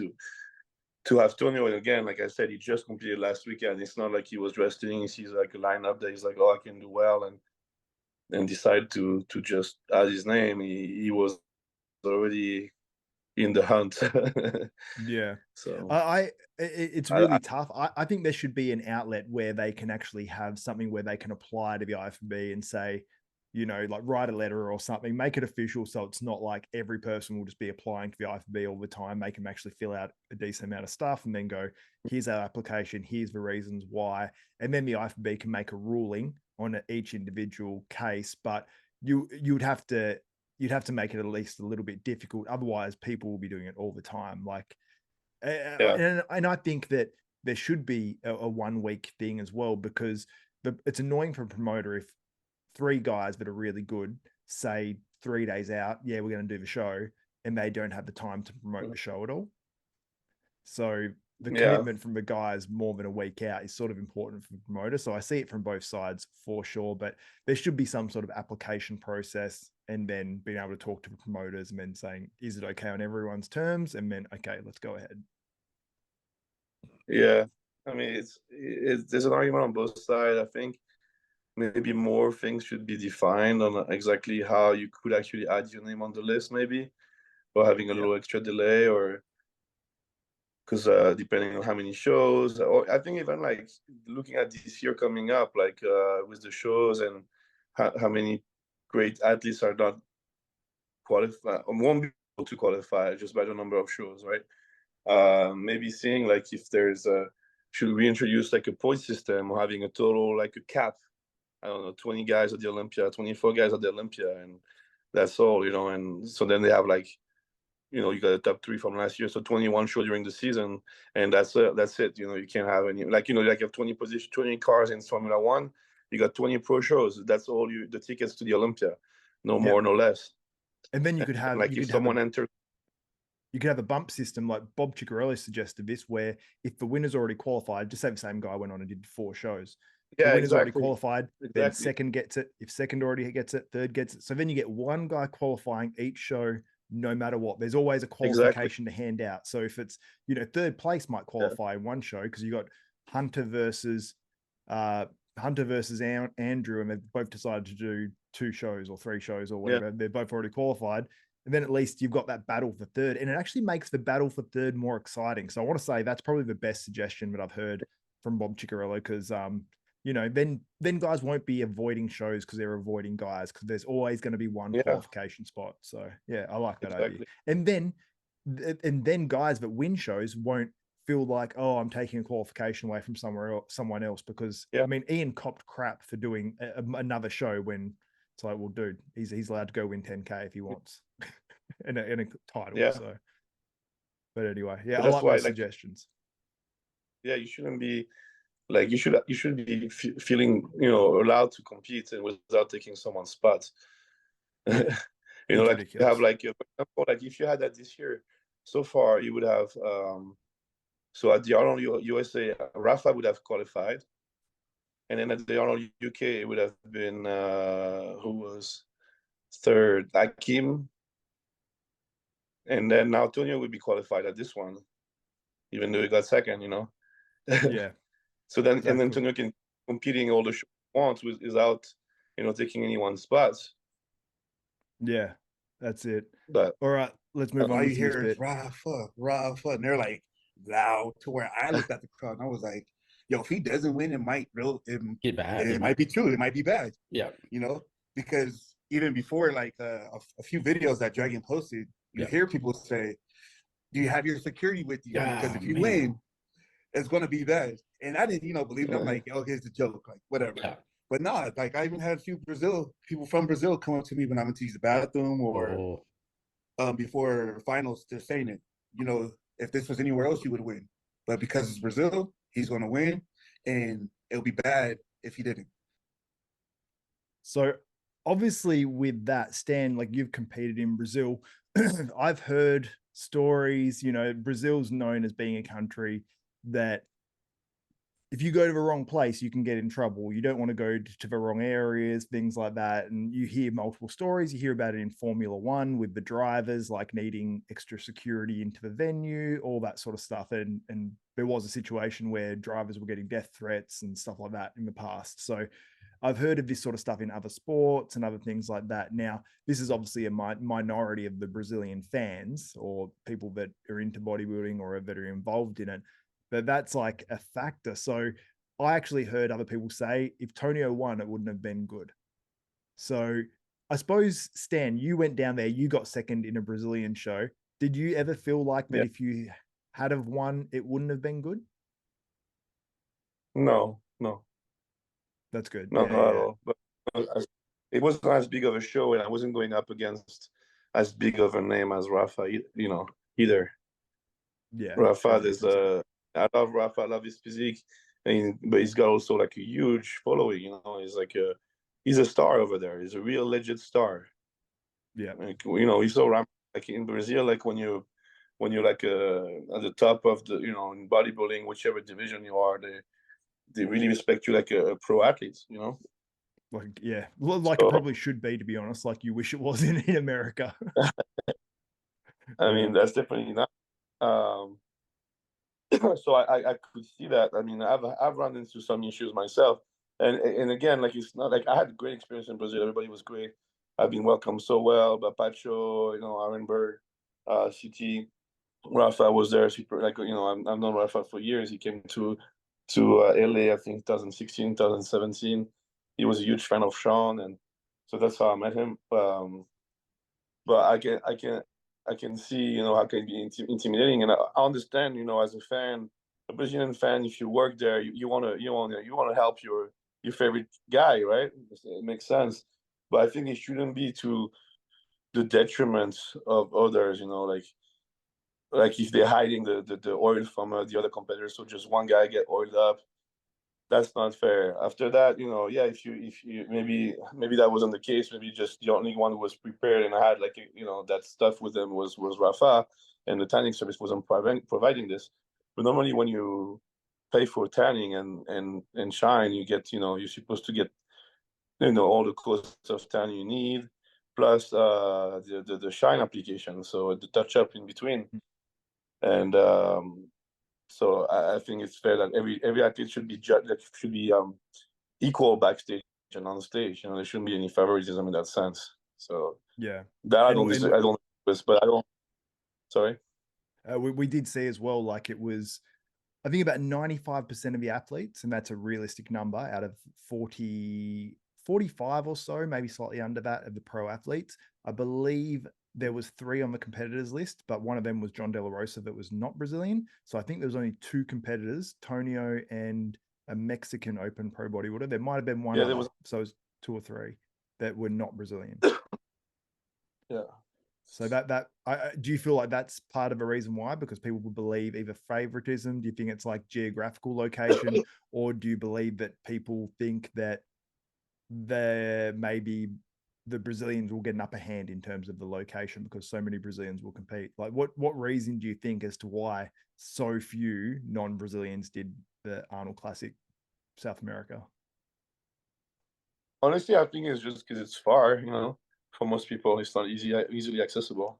to have Tonio. And again, like I said, he just competed last weekend. It's not like he was resting. He sees like a lineup that he's like, oh, I can do well, and decide to just add his name. He was already in the hunt. Yeah. So it's really tough. I think there should be an outlet where they can actually have something where they can apply to the IFBB and say, like write a letter or something, make it official. So it's not like every person will just be applying to the IFBB all the time. Make them actually fill out a decent amount of stuff and then go, here's our application, here's the reasons why. And then the IFBB can make a ruling on each individual case, but you'd have to make it at least a little bit difficult. Otherwise people will be doing it all the time. Like, and I think that there should be a 1 week thing as well, because it's annoying for a promoter if 3 guys that are really good say 3 days out, yeah, we're going to do the show, and they don't have the time to promote the show at all. So the commitment from the guys more than a week out is sort of important for the promoter. So I see it from both sides for sure, but there should be some sort of application process, and then being able to talk to the promoters and then saying, is it okay on everyone's terms? And then, okay, let's go ahead. Yeah. I mean, there's an argument on both sides. I think maybe more things should be defined on exactly how you could actually add your name on the list, maybe, or having a little extra delay, or because depending on how many shows, or I think even like looking at this year coming up, like with the shows and how many great athletes are not qualified, won't be able to qualify just by the number of shows, right? Maybe seeing like if there's should we introduce like a point system, or having a total, like a cap, I don't know, 20 guys at the Olympia, 24 guys at the Olympia, and that's all, and so then they have like, you got a top 3 from last year, so 21 show during the season, and that's it. You can't have any, like, like you have 20 cars in Formula One, you got 20 pro shows. That's all the tickets to the Olympia, no more, no less. And then you could have, like, if someone enters, you could have a bump system like Bob Ciccarelli suggested this, where if the winner's already qualified, just say the same guy went on and did 4 shows. The winner's already qualified, then second gets it. If second already gets it, third gets it. So then you get 1 guy qualifying each show, no matter what. There's always a qualification to hand out. So if it's, third place might qualify in one show, because you got Hunter versus Andrew, and they've both decided to do 2 shows or 3 shows or whatever. They're both already qualified. And then at least you've got that battle for third, and it actually makes the battle for third more exciting. So I want to say that's probably the best suggestion that I've heard from Bob Ciccarelli, because then guys won't be avoiding shows because they're avoiding guys, because there's always going to be one qualification spot. So yeah, I like that idea. And then guys that win shows won't feel like, oh, I'm taking a qualification away from someone else, because I mean, Ian copped crap for doing another show when it's like, well, dude, he's allowed to go win 10K if he wants in a title. Yeah. So, but anyway, yeah, but I like my suggestions. Yeah, you shouldn't be like, you should be feeling, allowed to compete and without taking someone's spot. Like ridiculous. You have like, for example, like if you had that this year, so far you would have so at the Arnold USA, Raphael would have qualified, and then at the Arnold UK it would have been who was third, Hakim, and then now Tonio would be qualified at this one, even though he got second. Yeah. So then, exactly. And then Tonio can competing all the shows wants without, taking anyone's spots. Yeah, That's it. But All right, let's move on. All you Listen to this hear is bit. Rafa, Rafa, and they're like loud to where I looked at the crowd and I was like, yo, if he doesn't win, Get bad. it might be true. It might be bad. Yeah. You know, because even before like a few videos that Dragon posted, you hear people say, do you have your security with you? Because if you win, it's going to be bad. And I didn't, believe them. Like, oh, here's the joke, like whatever. Yeah. But nah, like I even had a few people from Brazil come up to me when I went to use the bathroom or before finals, just saying it. If this was anywhere else, you would win. But because it's Brazil, he's going to win, and it'll be bad if he didn't. So obviously with that, Stan, like you've competed in Brazil. I've heard stories, Brazil's known as being a country that if you go to the wrong place, you can get in trouble. You don't want to go to the wrong areas, things like that. And you hear multiple stories. You hear about it in Formula One with the drivers like needing extra security into the venue, all that sort of stuff. And there was a situation where drivers were getting death threats and stuff like that in the past. So I've heard of this sort of stuff in other sports and other things like that. Now, this is obviously a minority of the Brazilian fans or people that are into bodybuilding or that are involved in it. But that's like a factor. So I actually heard other people say if Tonio won, it wouldn't have been good. So I suppose, Stan, you went down there, you got second in a Brazilian show. Did you ever feel like that if you had have won, it wouldn't have been good? No. That's good. Not at all. But it wasn't as big of a show, and I wasn't going up against as big of a name as Rafa, either. Yeah. Rafa is I love Rafa, I love his physique, but he's got also like a huge following. He's like he's a star over there. He's a real legit star. Yeah. Like, you saw Ram like in Brazil, like when you're like at the top of the in bodybuilding, whichever division you are, they really respect you like a pro athlete. Like, yeah, well, like So, it probably should be, to be honest. Like you wish it was in America. I mean, that's definitely not. So I could see that. I mean, I've run into some issues myself, and again, like it's not like I had a great experience in Brazil. Everybody was great. I've been welcomed so well by Pacho, Arenberg, CT. Rafa was there. Super, like I've known Rafa for years. He came to LA, I think 2016, 2017. He was a huge fan of Sean, and so that's how I met him. But I can see, how can it be intimidating, and I understand, as a fan, a Brazilian fan, if you work there, you want to help your favorite guy, right? It makes sense, but I think it shouldn't be to the detriment of others, like if they're hiding the oil from the other competitors, so just one guy get oiled up. That's not fair. After that, if you maybe that wasn't the case. Maybe just the only one who was prepared and I had like that stuff with them was Rafa, and the tanning service wasn't providing this. But normally when you pay for tanning and shine, you get you're supposed to get all the costs of tanning you need, plus the shine application, so the touch up in between, and so I think it's fair that every athlete should be judged, equal backstage and on stage. There shouldn't be any favoritism in that sense. So yeah, that I don't. But I don't. Sorry. We did see as well, like it was, I think about 95% of the athletes, and that's a realistic number out of 45 or so, maybe slightly under that, of the pro athletes. I believe there was 3 on the competitors list, but one of them was John De La Rosa that was not Brazilian. So I think there was only 2 competitors, Tonio and a Mexican open pro bodybuilder. There might have been one other, so it was 2 or 3 that were not Brazilian. Yeah. So do you feel like that's part of a reason why? Because people would believe either favoritism? Do you think it's like geographical location, or do you believe that people think that maybe the Brazilians will get an upper hand in terms of the location because so many Brazilians will compete? Like what reason do you think as to why so few non-Brazilians did the Arnold Classic South America? Honestly, I think it's just because it's far, for most people, it's not easily accessible.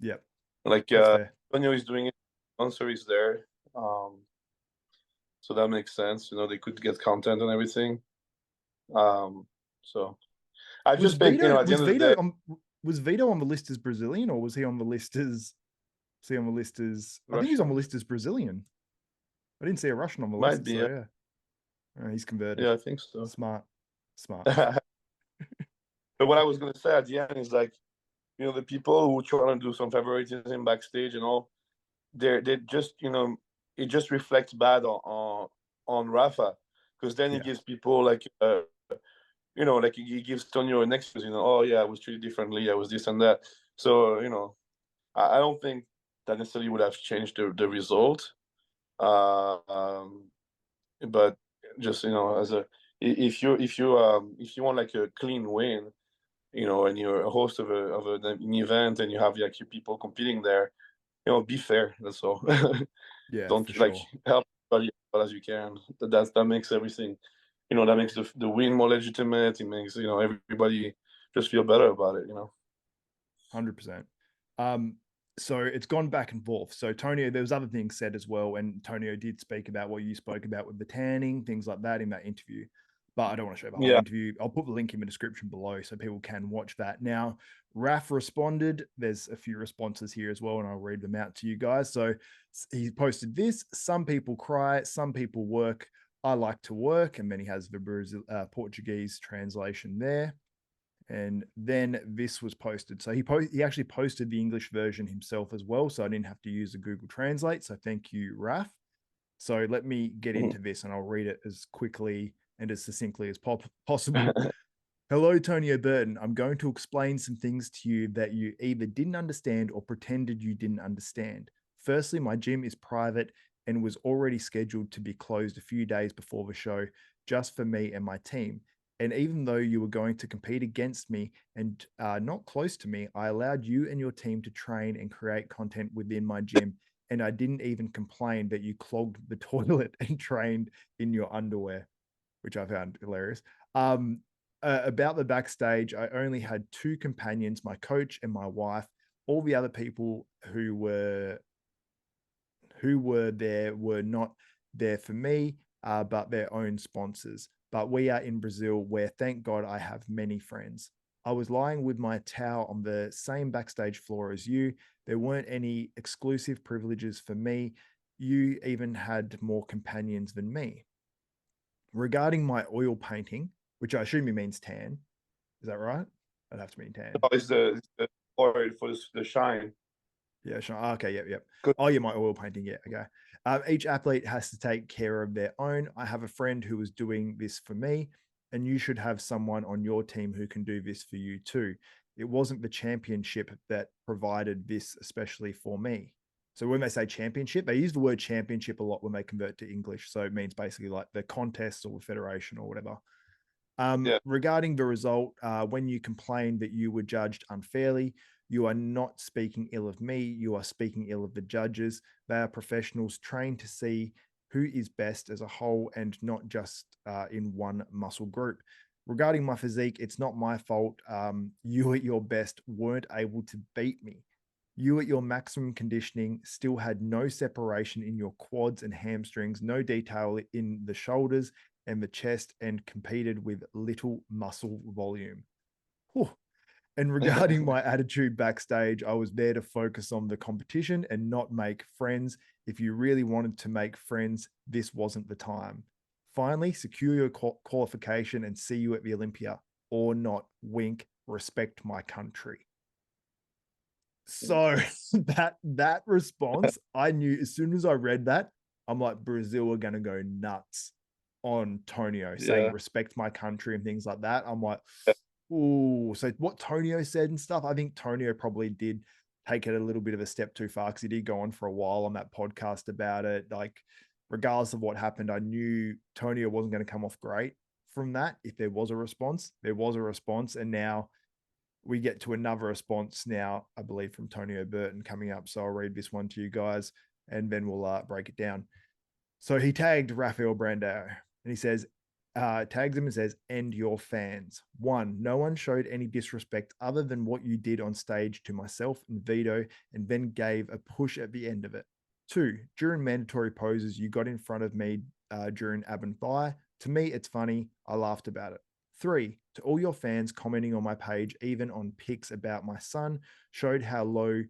Yep. Like Tonio is doing it, sponsor is there. So that makes sense. They could get content and everything. So I just think, at the end of the day, was Vito on the list as Brazilian, or was he on the list as? Was he on the list as? I think he's on the list as Brazilian. I didn't see a Russian on the Might list, be, so yeah. He's converted. Yeah, I think so. Smart. But what I was gonna say at the end is like, the people who try to do some favoritism backstage and all, they just, it just reflects bad on Rafa, because then he gives people like, like he gives Tonio an excuse, oh yeah, I was treated differently, I was this and that. So, I don't think that necessarily would have changed the result. But just, as if you want like a clean win, and you're a host of an event and you have like your people competing there, be fair. That's all. Yeah, Don't for like sure. help everybody as well as you can. That makes everything, that makes the win more legitimate. It makes everybody just feel better about it. 100%. So it's gone back and forth. So Tonio, there was other things said as well, and Tonio did speak about what you spoke about with the tanning, things like that in that interview. But I don't want to show the whole interview. I'll put the link in the description below so people can watch that. Now, Raph responded. There's a few responses here as well, and I'll read them out to you guys. So he posted this: some people cry, some people work. I like to work. And then he has the Portuguese translation there. And then this was posted. So he actually posted the English version himself as well. So I didn't have to use the Google Translate. So thank you, Raph. So let me get into this and I'll read it as quickly and as succinctly as possible. Hello, Tonio Burton. I'm going to explain some things to you that you either didn't understand or pretended you didn't understand. Firstly, my gym is private and was already scheduled to be closed a few days before the show just for me and my team. And even though you were going to compete against me and not close to me, I allowed you and your team to train and create content within my gym. And I didn't even complain that you clogged the toilet and trained in your underwear, which I found hilarious. About the backstage, I only had 2 companions, my coach and my wife. All the other people who were there were not there for me, but their own sponsors. But we are in Brazil, where thank God I have many friends. I was lying with my towel on the same backstage floor as you. There weren't any exclusive privileges for me. You even had more companions than me. Regarding my oil painting, which I assume he means tan, is that right? I'd have to mean tan. Oh, it's the oil for the shine. Yeah, sure. Okay, yep. Good. Oh, yeah, my oil painting. Yeah, okay. Each athlete has to take care of their own. I have a friend who is doing this for me, and you should have someone on your team who can do this for you too. It wasn't the championship that provided this, especially for me. So when they say championship, they use the word championship a lot when they convert to English. So it means basically like the contest or the federation or whatever. Regarding the result, when you complained that you were judged unfairly, you are not speaking ill of me. You are speaking ill of the judges. They are professionals trained to see who is best as a whole and not just in one muscle group. Regarding my physique, it's not my fault. You at your best weren't able to beat me. You at your maximum conditioning still had no separation in your quads and hamstrings, no detail in the shoulders and the chest, and competed with little muscle volume. Whew. And regarding my attitude backstage, I was there to focus on the competition and not make friends. If you really wanted to make friends, this wasn't the time. Finally, secure your qualification and see you at the Olympia, or not. Wink. Respect my country. So that response, I knew as soon as I read that, I'm like, Brazil are going to go nuts on Tonio saying respect my country and things like that. I'm like, ooh. So what Tonio said and stuff, I think Tonio probably did take it a little bit of a step too far, because he did go on for a while on that podcast about it. Like, regardless of what happened, I knew Tonio wasn't going to come off great from that. If there was a response, there was a response. And now we get to another response now, I believe, from Tonio Burton coming up. So I'll read this one to you guys and then we'll break it down. So he tagged Raphael Brandao and he says, tags him and says, "End your fans. 1, no one showed any disrespect other than what you did on stage to myself and Vito, and then gave a push at the end of it. 2, during mandatory poses, you got in front of me during ab and thigh. To me, it's funny. I laughed about it. 3, to all your fans commenting on my page, even on pics about my son, showed how low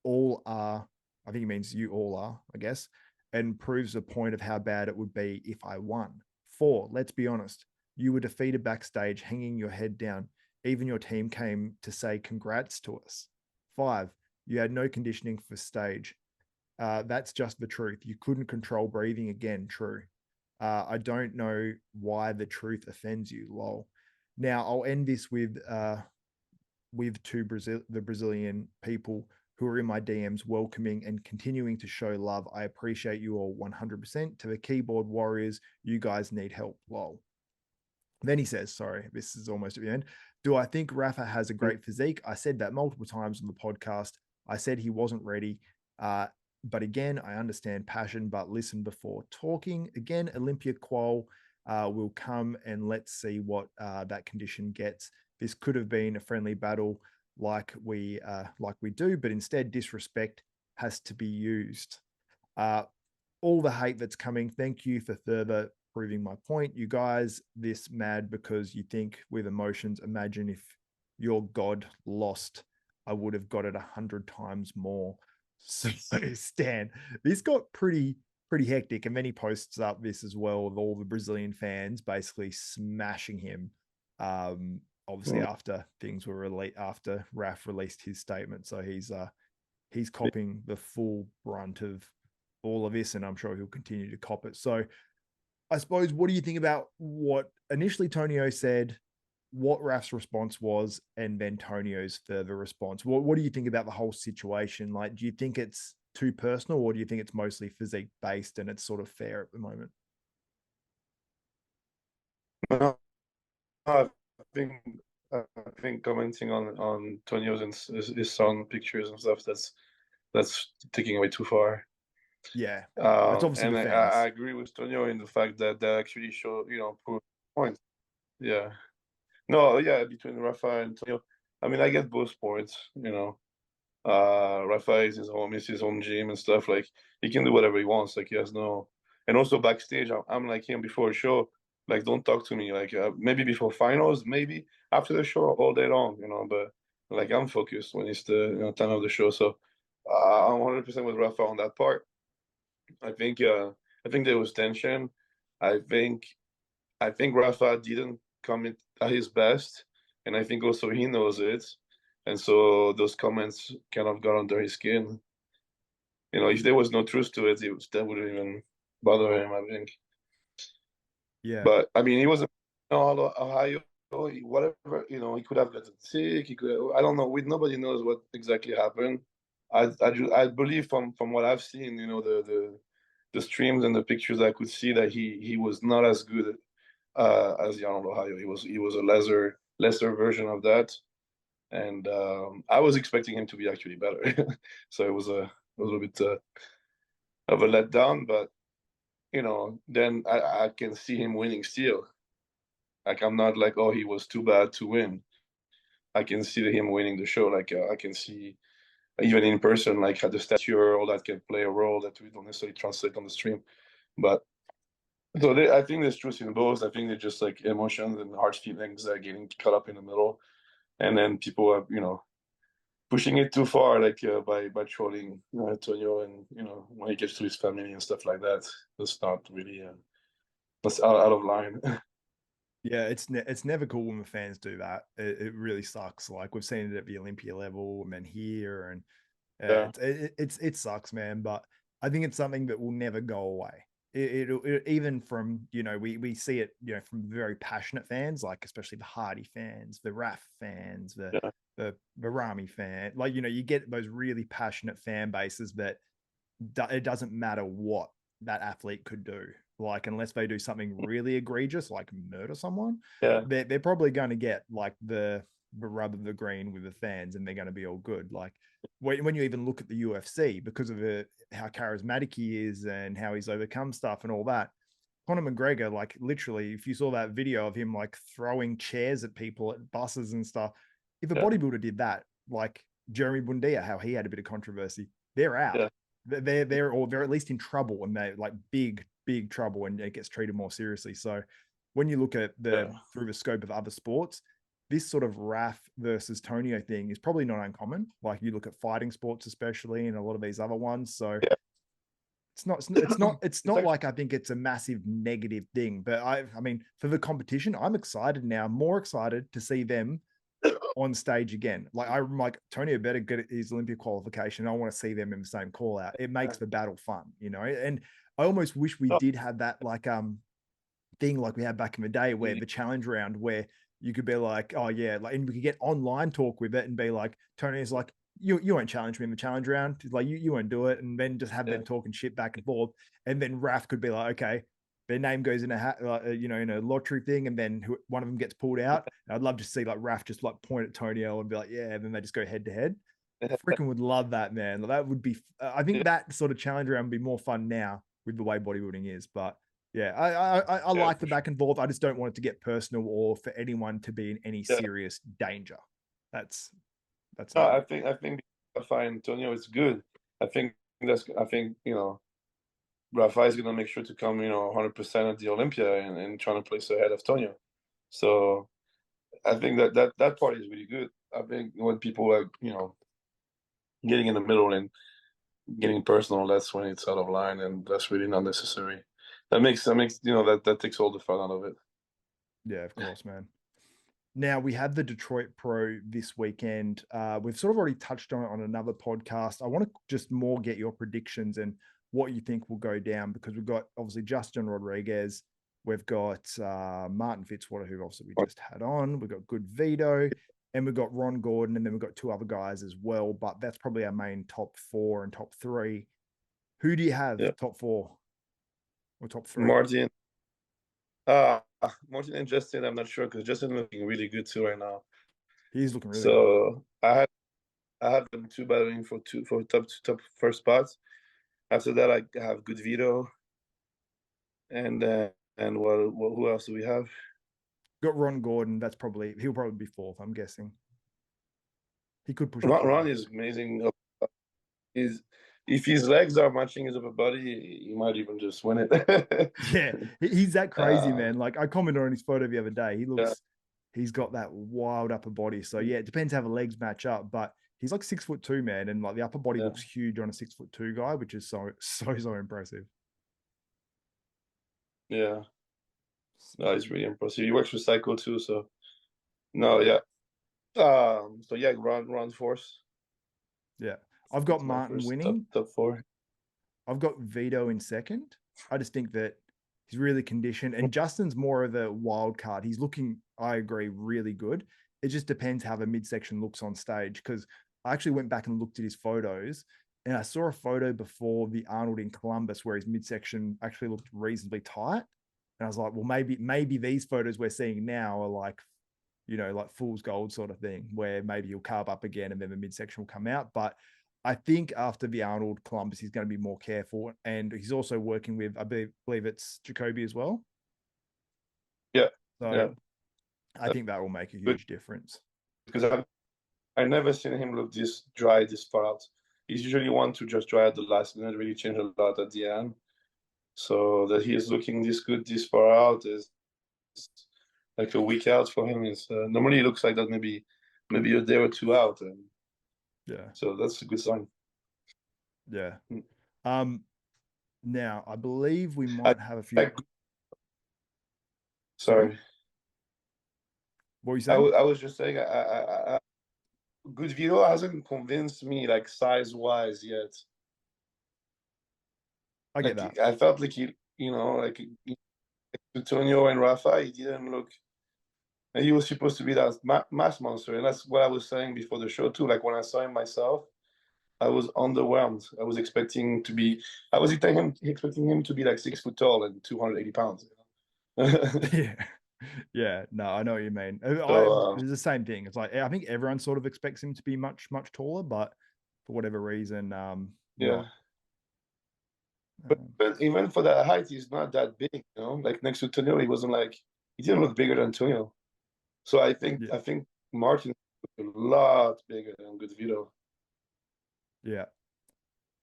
all are. I think it means you all are, I guess, and proves the point of how bad it would be if I won. 4, let's be honest. You were defeated backstage, hanging your head down. Even your team came to say congrats to us. 5, you had no conditioning for stage. That's just the truth. You couldn't control breathing again. True. I don't know why the truth offends you. Lol. Now I'll end this with the Brazilian people who are in my DMs, welcoming and continuing to show love. I appreciate you all 100%. To the keyboard warriors, you guys need help. Lol. Then he says, sorry, this is almost at the end. Do I think Rafa has a great physique? I said that multiple times on the podcast. I said he wasn't ready. But again, I understand passion, but listen before talking. Again, Olympia Qual will come, and let's see what that condition gets. This could have been a friendly battle like we do, but instead disrespect has to be used. All the hate that's coming, thank you for further proving my point. You guys this mad because you think with emotions. Imagine if your God lost, I would have got it 100 times more. So Stan, this got pretty hectic, and then he posts up this as well with all the Brazilian fans basically smashing him. Obviously after things were after Raf released his statement, so he's copping the full brunt of all of this, and I'm sure he'll continue to cop it. So I suppose, what do you think about what initially Tonio said, what Raf's response was, and then Tonio's further response? What do you think about the whole situation? Like, do you think it's too personal, or do you think it's mostly physique based and it's sort of fair at the moment? I think commenting on Tonio's and his son pictures and stuff, that's taking away too far. Yeah, that's obviously and the fans. I agree with Tonio in the fact that they actually show, proof points. Yeah. No, yeah, between Raphael and Tonio. I mean, I get both points, Raphael is his own gym and stuff. Like, he can do whatever he wants. Like, he has no, and also backstage, I'm like him before a show. Like, don't talk to me. Like, maybe before finals, maybe after the show, all day long, but like, I'm focused when it's the time of the show. So I'm 100% with Raphael on that part. I think there was tension. I think Rafa didn't come in at his best, and I think also he knows it, and so those comments kind of got under his skin. If there was no truth to it, that wouldn't even bother him, I think. Yeah. But I mean, he was Ohio, whatever. He could have gotten sick. He could. I don't know. Nobody knows what exactly happened. I believe from what I've seen, the streams and the pictures, I could see that he was not as good as Arnold Ohio. He was a lesser version of that, and I was expecting him to be actually better. So it was a little bit of a letdown, but then I can see him winning still. Like, I'm not like, oh, he was too bad to win. I can see him winning the show. Like, I can see even in person, like, had the stature, all that can play a role that we don't necessarily translate on the stream. But so I think there's truth in both. I think they're just like emotions and hard feelings that are getting caught up in the middle, and then people are pushing it too far, like by trolling Tonio, and when he gets to his family and stuff like that, that's not really that's out of line. Yeah, it's never cool when the fans do that. It really sucks. Like, we've seen it at the Olympia level and then here, and Yeah. it sucks, man. But I think it's something that will never go away. It even from we see it from very passionate fans, like especially the Hardy fans, the Raf fans, the Rami fan. Like, you get those really passionate fan bases that it doesn't matter what that athlete could do. Like, unless they do something really egregious, like murder someone, they're probably going to get like the rub of the green with the fans, and they're going to be all good. Like, when you even look at the UFC, because of how charismatic he is and how he's overcome stuff and all that, Conor McGregor, like, literally, if you saw that video of him like throwing chairs at people at buses and stuff, if a bodybuilder did that, like Jeremy Bundia, how he had a bit of controversy, they're out. Yeah. They're at least in trouble, and they're like big trouble, and it gets treated more seriously. So when you look at through the scope of other sports, this sort of Raf versus Tonio thing is probably not uncommon. Like you look at fighting sports, especially, and a lot of these other ones. So it's not like I think it's a massive negative thing, but I mean, for the competition, I'm excited now, more excited to see them on stage again. Like I'm like, Tonio better get his Olympia qualification. I want to see them in the same call out. It makes the battle fun, you know? And I almost wish we did have that like thing like we had back in the day where the challenge round where you could be like, oh yeah, like, and we could get online talk with it and be like, Tonio's like, you won't challenge me in the challenge round. Like you won't do it. And then just have them talking shit back and forth. And then Raf could be like, okay, their name goes in a hat, you know, in a lottery thing. And then one of them gets pulled out. And I'd love to see like Raf just like point at Tonio and be like, yeah. And then they just go head to head. Freaking would love that, man. That would be, I think that sort of challenge round would be more fun now with the way bodybuilding is. But yeah, I like the back and forth. I just don't want it to get personal or for anyone to be in any serious danger. That's no, I think Raphael and Tonio is good. I think you know, Raphael is gonna make sure to come, you know, 100% at the Olympia and trying to place ahead of Tonio. So I think that part is really good. I think when people are, you know, getting in the middle and getting personal, that's when it's out of line, and that's really not necessary. That makes you know, that takes all the fun out of it. Yeah, of course, man. Now we have the Detroit Pro this weekend. We've sort of already touched on it on another podcast. I want to just more get your predictions and what you think will go down, because we've got obviously Justin Rodriguez, we've got Martin Fitzwater, who obviously we just had on. We've got Goodvito, and we've got Ron Gordon, and then we've got two other guys as well. But that's probably our main top 4 and top 3. Who do you have top 4 or top 3? Martin. Martin and Justin, I'm not sure, because Justin looking really good too right now. He's looking really good. I have them two battling for top first spots. After that, I have Goodvito, and who else do we have? Got Ron Gordon. He'll probably be 4th, I'm guessing. He could push. Ron is amazing. If his legs are matching his upper body, he might even just win it. Yeah, he's that crazy, man. Like I commented on his photo the other day. He's got that wild upper body. So yeah, it depends how the legs match up, but he's like 6'2", man, and like the upper body looks huge on a 6'2" guy, which is so impressive. Yeah, no, he's really impressive. He works with Psycho too, so no, yeah. So yeah, Ron force. Yeah. I've got Martin winning. Top 4. I've got Vito in 2nd. I just think that he's really conditioned, and Justin's more of a wild card. He's looking, I agree, really good. It just depends how the midsection looks on stage, because I actually went back and looked at his photos, and I saw a photo before the Arnold in Columbus where his midsection actually looked reasonably tight. And I was like, well, maybe these photos we're seeing now are like, you know, like fool's gold sort of thing, where maybe he'll carve up again and then the midsection will come out. But I think after the Arnold Columbus, he's going to be more careful. And he's also working with, I believe it's Jacoby as well. Yeah. So I think that will make a huge difference. Because I've never seen him look this dry, this far out. He's usually one to just dry at the last minute, really change a lot at the end. So that he is looking this good, this far out is like a week out for him. Is normally it looks like that maybe a day or 2 out. And yeah, so that's a good sign. Yeah. Now I believe we might have a few. Sorry. What were you saying? I was just saying, Goodvito hasn't convinced me like size wise yet. I get that. I felt like he, you know, like Tonio and Raphael, he didn't look. He was supposed to be that mass monster, and that's what I was saying before the show too. Like when I saw him myself, I was underwhelmed. I was expecting him to be like 6 foot tall and 280 pounds. You know? Yeah. No, I know what you mean. It's the same thing. It's like I think everyone sort of expects him to be much taller, but for whatever reason, But even for that height, he's not that big. You know, like next to Tonio, he didn't look bigger than Tonio. So I think Martin is a lot bigger than Goodvito. Yeah.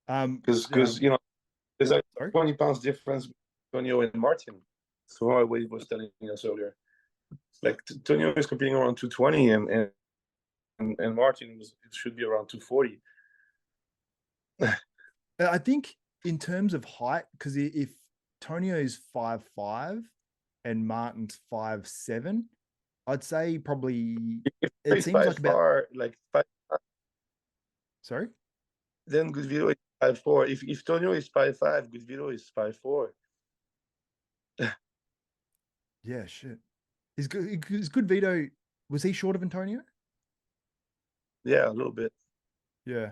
Because you know, there's like 20 pounds difference between Tonio and Martin. So how Wade was telling us earlier, like Tonio is competing around 220, and Martin it should be around 240. I think in terms of height, because if Tonio's 5'5" and Martin's 5'7", I'd say probably it seems like about like 5. Sorry. Then Goodvito is 5'4". If Tonio is 5'5", Goodvito is 5'4". Yeah, shit. Is Goodvito, was he shorter than Tonio? Yeah, a little bit. Yeah.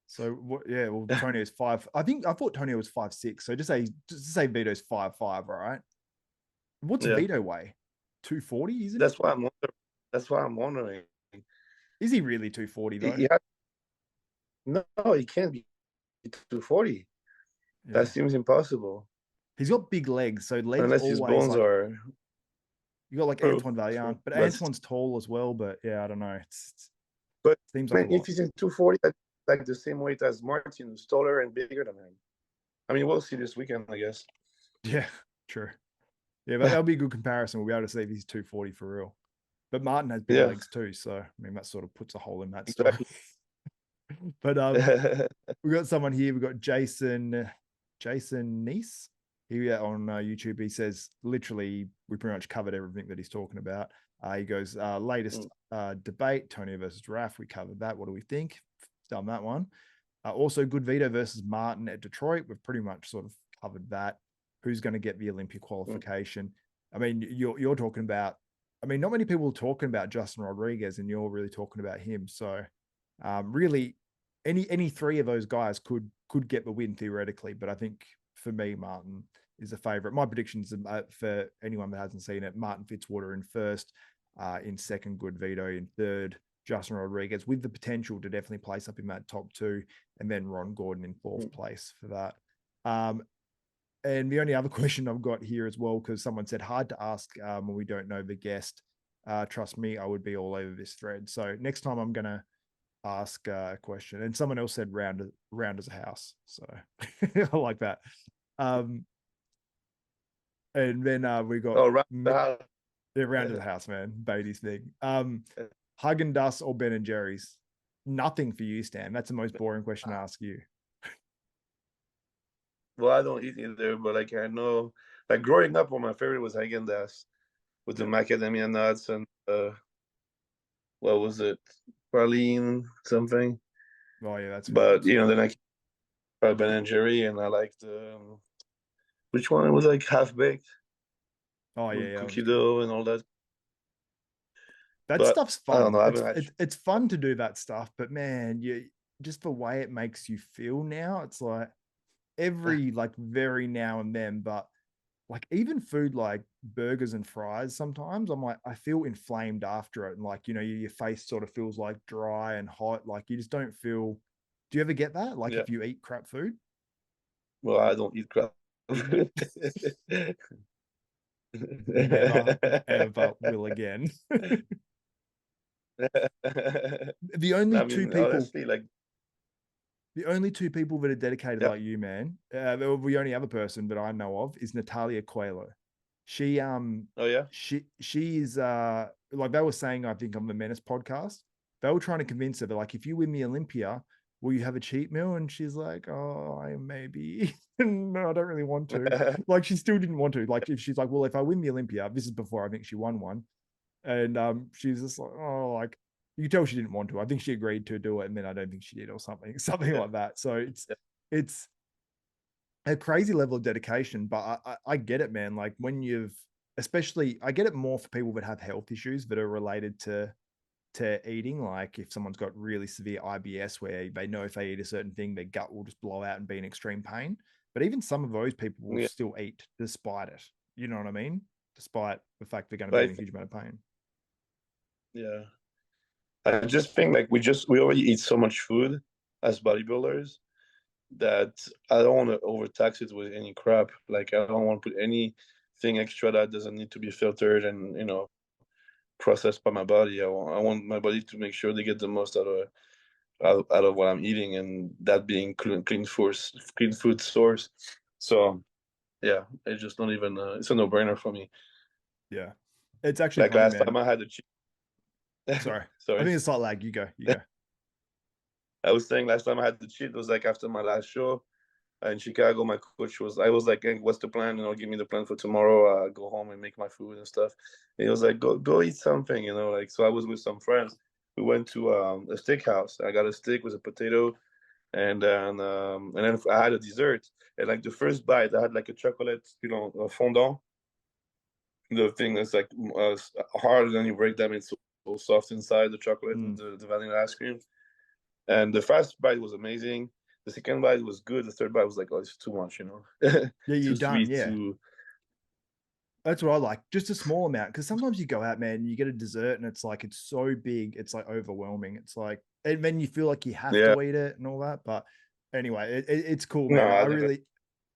So what? Yeah. Well, Tonio's 5. I thought Tonio was 5'6". So just say Vito's 5'5", right? What's Vito weigh? 240, isn't That's why I'm wondering. That's why I'm wondering. Is he really 240 though? No, he can't be 240. Yeah. That seems impossible. He's got big legs, so legs unless always his bones are. You got like Antoine Vaillant, but Antoine's tall as well. But yeah, I don't know. But seems like if he's in 240, that's like the same weight as Martin, who's taller and bigger than him. I mean, we'll see this weekend, I guess. Yeah, true. Yeah, but that'll be a good comparison. We'll be able to see if he's 240 for real. But Martin has big legs too, so I mean that sort of puts a hole in that story. But we got someone here. We got Jason Neese. He on YouTube. He says literally we pretty much covered everything that he's talking about. He goes latest debate Tonio versus Raph. We covered that. What do we think? Done that one. Also, Goodvito versus Martin at Detroit. We've pretty much sort of covered that. Who's going to get the Olympia qualification? I mean, you're talking about. I mean, not many people are talking about Justin Rodriguez, and you're really talking about him. So, really, any three of those guys could get the win theoretically. But I think for me, Martin is a favorite. My predictions for anyone that hasn't seen it: Martin Fitzwater in first, in second, Goodvito in third, Justin Rodriguez with the potential to definitely place up in that top two, and then Ron Gordon in fourth place for that. And the only other question I've got here as well, because someone said hard to ask when we don't know the guest. Trust me, I would be all over this thread. So next time I'm going to ask a question. And someone else said round as a house. So I like that. And then we got round as a house, man. Beatty's thing. Haagen-Dazs or Ben and Jerry's? Nothing for you, Stan. That's the most boring question to ask you. Well, I don't eat either, but like I know, like growing up, one of my favorite was Haagen-Dazs with the macadamia nuts and what was it, praline something. Oh yeah, that's. But then I tried Ben and Jerry, and I liked which one? It was like half baked. Oh yeah, cookie dough and all that. That stuff's fun. I don't know. It's fun to do that stuff, but man, just the way it makes you feel now, it's like. Every like very now and then, but like even food like burgers and fries, sometimes I'm like I feel inflamed after it, and like your face sort of feels like dry and hot, like you just don't feel. Do you ever get that? Like if you eat crap food? Well, I don't eat crap food. Ever will again. The only two people. Honestly, like. The only two people that are dedicated like you, man, the only other person that I know of is Natalia Coelho. She she is like they were saying, I think on the Menace podcast, they were trying to convince her that like if you win the Olympia, will you have a cheat meal? And she's like, oh, I maybe. No, I don't really want to. Like she still didn't want to. Like if she's like, well, if I win the Olympia, this is before I think she won one, and she's just like, oh, like. You can tell she didn't want to. I think she agreed to do it, and then I don't think she did, or something like that. So it's a crazy level of dedication. But I get it, man. Like when especially, I get it more for people that have health issues that are related to eating. Like if someone's got really severe IBS, where they know if they eat a certain thing, their gut will just blow out and be in extreme pain. But even some of those people will still eat despite it. You know what I mean? Despite the fact they're going to be in a huge amount of pain. Yeah. I just think like we already eat so much food as bodybuilders that I don't want to overtax it with any crap. Like I don't want to put anything extra that doesn't need to be filtered and processed by my body. I want my body to make sure they get the most out of what I'm eating, and that being clean food source. So yeah, it's just not even. It's a no-brainer for me. Yeah, it's actually Like funny, last man. time I had a cheat. Sorry, I Sorry. think it's slight lag. You go. You go. I was saying last time I had the cheat, it was like after my last show in Chicago. My coach I was like, hey, what's the plan? Give me the plan for tomorrow. Go home and make my food and stuff. And he was like, go eat something, like. So I was with some friends. We went to a steakhouse. I got a steak with a potato, and then I had a dessert. And like the first bite, I had like a chocolate, a fondant. The thing is like hard, and then you break them. It's so soft inside, the chocolate and the vanilla ice cream. And the first bite was amazing. The second bite was good. The third bite was like, oh, it's too much, Yeah, you're too done. sweet. Yeah, that's what I like. Just a small amount, because sometimes you go out, man, and you get a dessert, and it's like it's so big, it's like overwhelming. It's like, and then you feel like you have to eat it and all that. But anyway, it's cool, man. No, I really,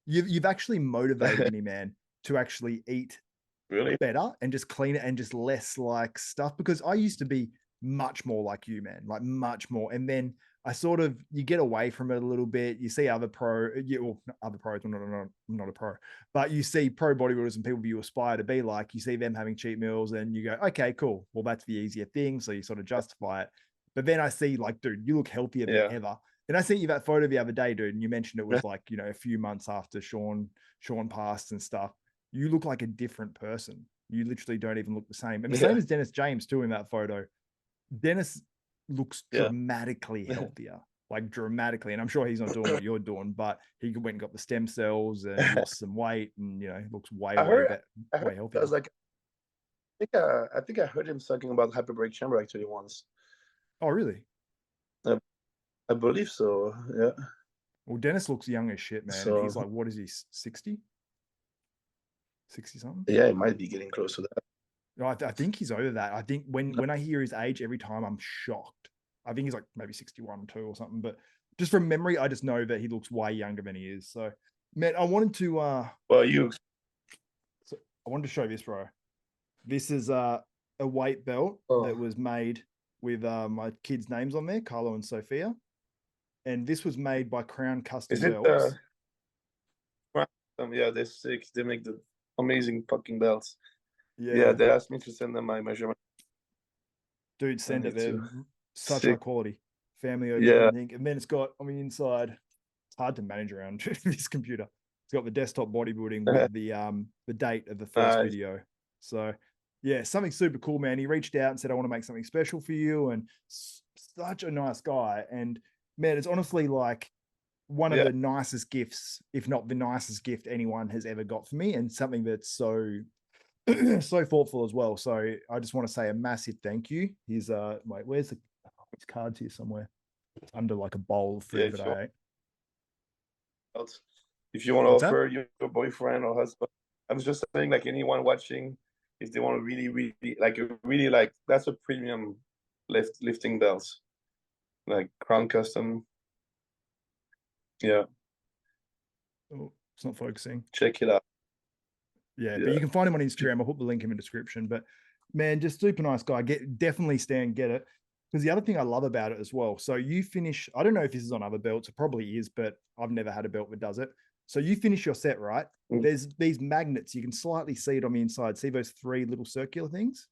you've actually motivated me, man, to actually eat really better and just clean it and just less like stuff, because I used to be much more like you, man, like much more. And then I sort of, you get away from it a little bit. You see other other pros, I'm not a pro, but you see pro bodybuilders and people you aspire to be like, you see them having cheat meals and you go, okay, cool. Well, that's the easier thing. So you sort of justify it. But then I see like, dude, you look healthier than ever. And I sent you that photo the other day, dude, and you mentioned it was like, a few months after Sean passed and stuff. You look like a different person. You literally don't even look the same. And the same as Dennis James too in that photo. Dennis looks dramatically healthier, like dramatically. And I'm sure he's not doing what you're doing, but he went and got the stem cells and lost some weight, and looks way healthier. I was like, I think I heard him talking about hyperbaric chamber actually once. Oh, really? I believe so. Yeah. Well, Dennis looks young as shit, man. So, and he's like, what is he, 60? 60 something? Yeah, he might be getting close to that. No, I think he's over that. I think when I hear his age every time, I'm shocked. I think he's like maybe 61 or 2 or something. But just from memory, I just know that he looks way younger than he is. So, man, I wanted to. So I wanted to show this, bro. This is a weight belt that was made with my kids' names on there, Carlo and Sophia, and this was made by Crown Custom Belts. Yeah, they're sick. They make the amazing fucking belts. Yeah, they asked me to send them my measurement. Dude, send it. They're such high quality. Family OG, I think. And then it's got on the inside, it's hard to manage around this computer. It's got the desktop bodybuilding with the date of the first video. So yeah, something super cool, man. He reached out and said, I want to make something special for you. And such a nice guy. And man, it's honestly like one of the nicest gifts, if not the nicest gift anyone has ever got for me. And something that's so thoughtful as well. So I just want to say a massive thank you. Here's wait, where's his cards here somewhere? It's under like a bowl of food that I ate. If you want to offer your boyfriend or husband, I was just saying, like anyone watching, if they want to really like that's a premium lifting belts, like Crown Custom. Yeah. Oh, it's not focusing. Check it out. Yeah, but you can find him on Instagram. I'll put the link in the description. But man, just super nice guy. Definitely Stan, get it. Because the other thing I love about it as well. So you finish, I don't know if this is on other belts, it probably is, but I've never had a belt that does it. So you finish your set, right? There's these magnets. You can slightly see it on the inside. See those 3 little circular things?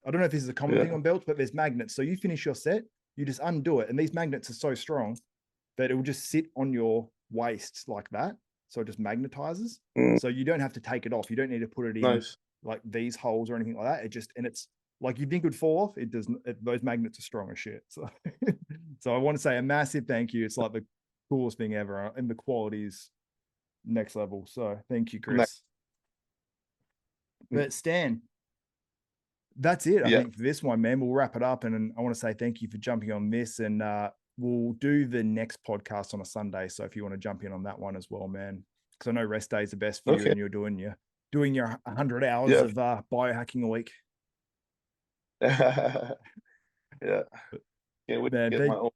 I don't know if this is a common thing on belts, but there's magnets. So you finish your set, you just undo it. And these magnets are so strong that it will just sit on your waist like that. So it just magnetizes. So you don't have to take it off. You don't need to put it in like these holes or anything like that. And it's like you think it would fall off. It doesn't. Those magnets are strong as shit. So, so I want to say a massive thank you. It's like the coolest thing ever, and the quality is next level. So thank you, Chris. But Stan, that's it. I think for this one, man, we'll wrap it up. And I want to say thank you for jumping on this, and we'll do the next podcast on a Sunday. So if you want to jump in on that one as well, man, because I know rest day is the best for you, and you're doing your 100 hours of biohacking a week. Yeah. Can't wait to get my own.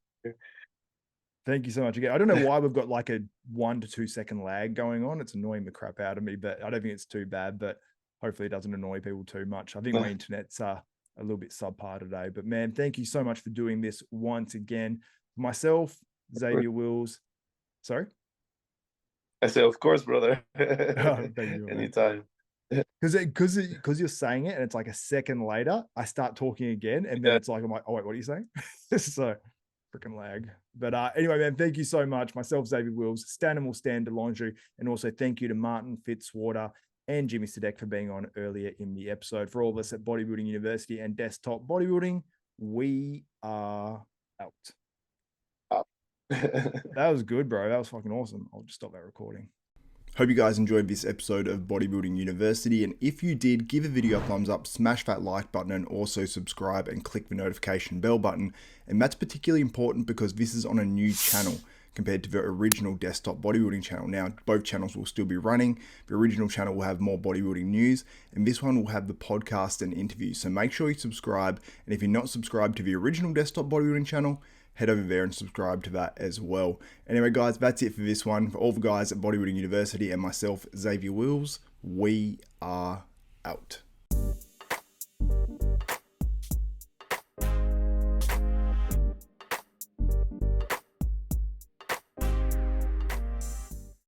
Thank you so much again. I don't know why we've got like a 1 to 2 second lag going on. It's annoying the crap out of me, but I don't think it's too bad. But hopefully it doesn't annoy people too much. I think my internet's a little bit subpar today. But man, thank you so much for doing this once again. Myself, Xavier Wills. Sorry? I say, of course, brother. Thank you, man. Anytime. Because you're saying it and it's like a second later, I start talking again, and then it's like, I'm like, oh wait, what are you saying? So freaking lag. But anyway, man, thank you so much. Myself, Xavier Wills, Stanimal Stan Longeaux, and also thank you to Martin Fitzwater and Jimmy Sadek for being on earlier in the episode. For all of us at Bodybuilding University and Desktop Bodybuilding, we are out. That was good, bro. That was fucking awesome. I'll just stop that recording. Hope you guys enjoyed this episode of Bodybuilding University, and if you did, give the video a thumbs up, smash that like button, and also subscribe and click the notification bell button. And that's particularly important because this is on a new channel compared to the original desktop bodybuilding channel. Now, both channels will still be running. The original channel will have more bodybuilding news, and this one will have the podcast and interviews. So make sure you subscribe, and if you're not subscribed to the original desktop bodybuilding channel, head over there and subscribe to that as well. Anyway, guys, that's it for this one. For all the guys at Bodybuilding University and myself, Xavier Wills, we are out.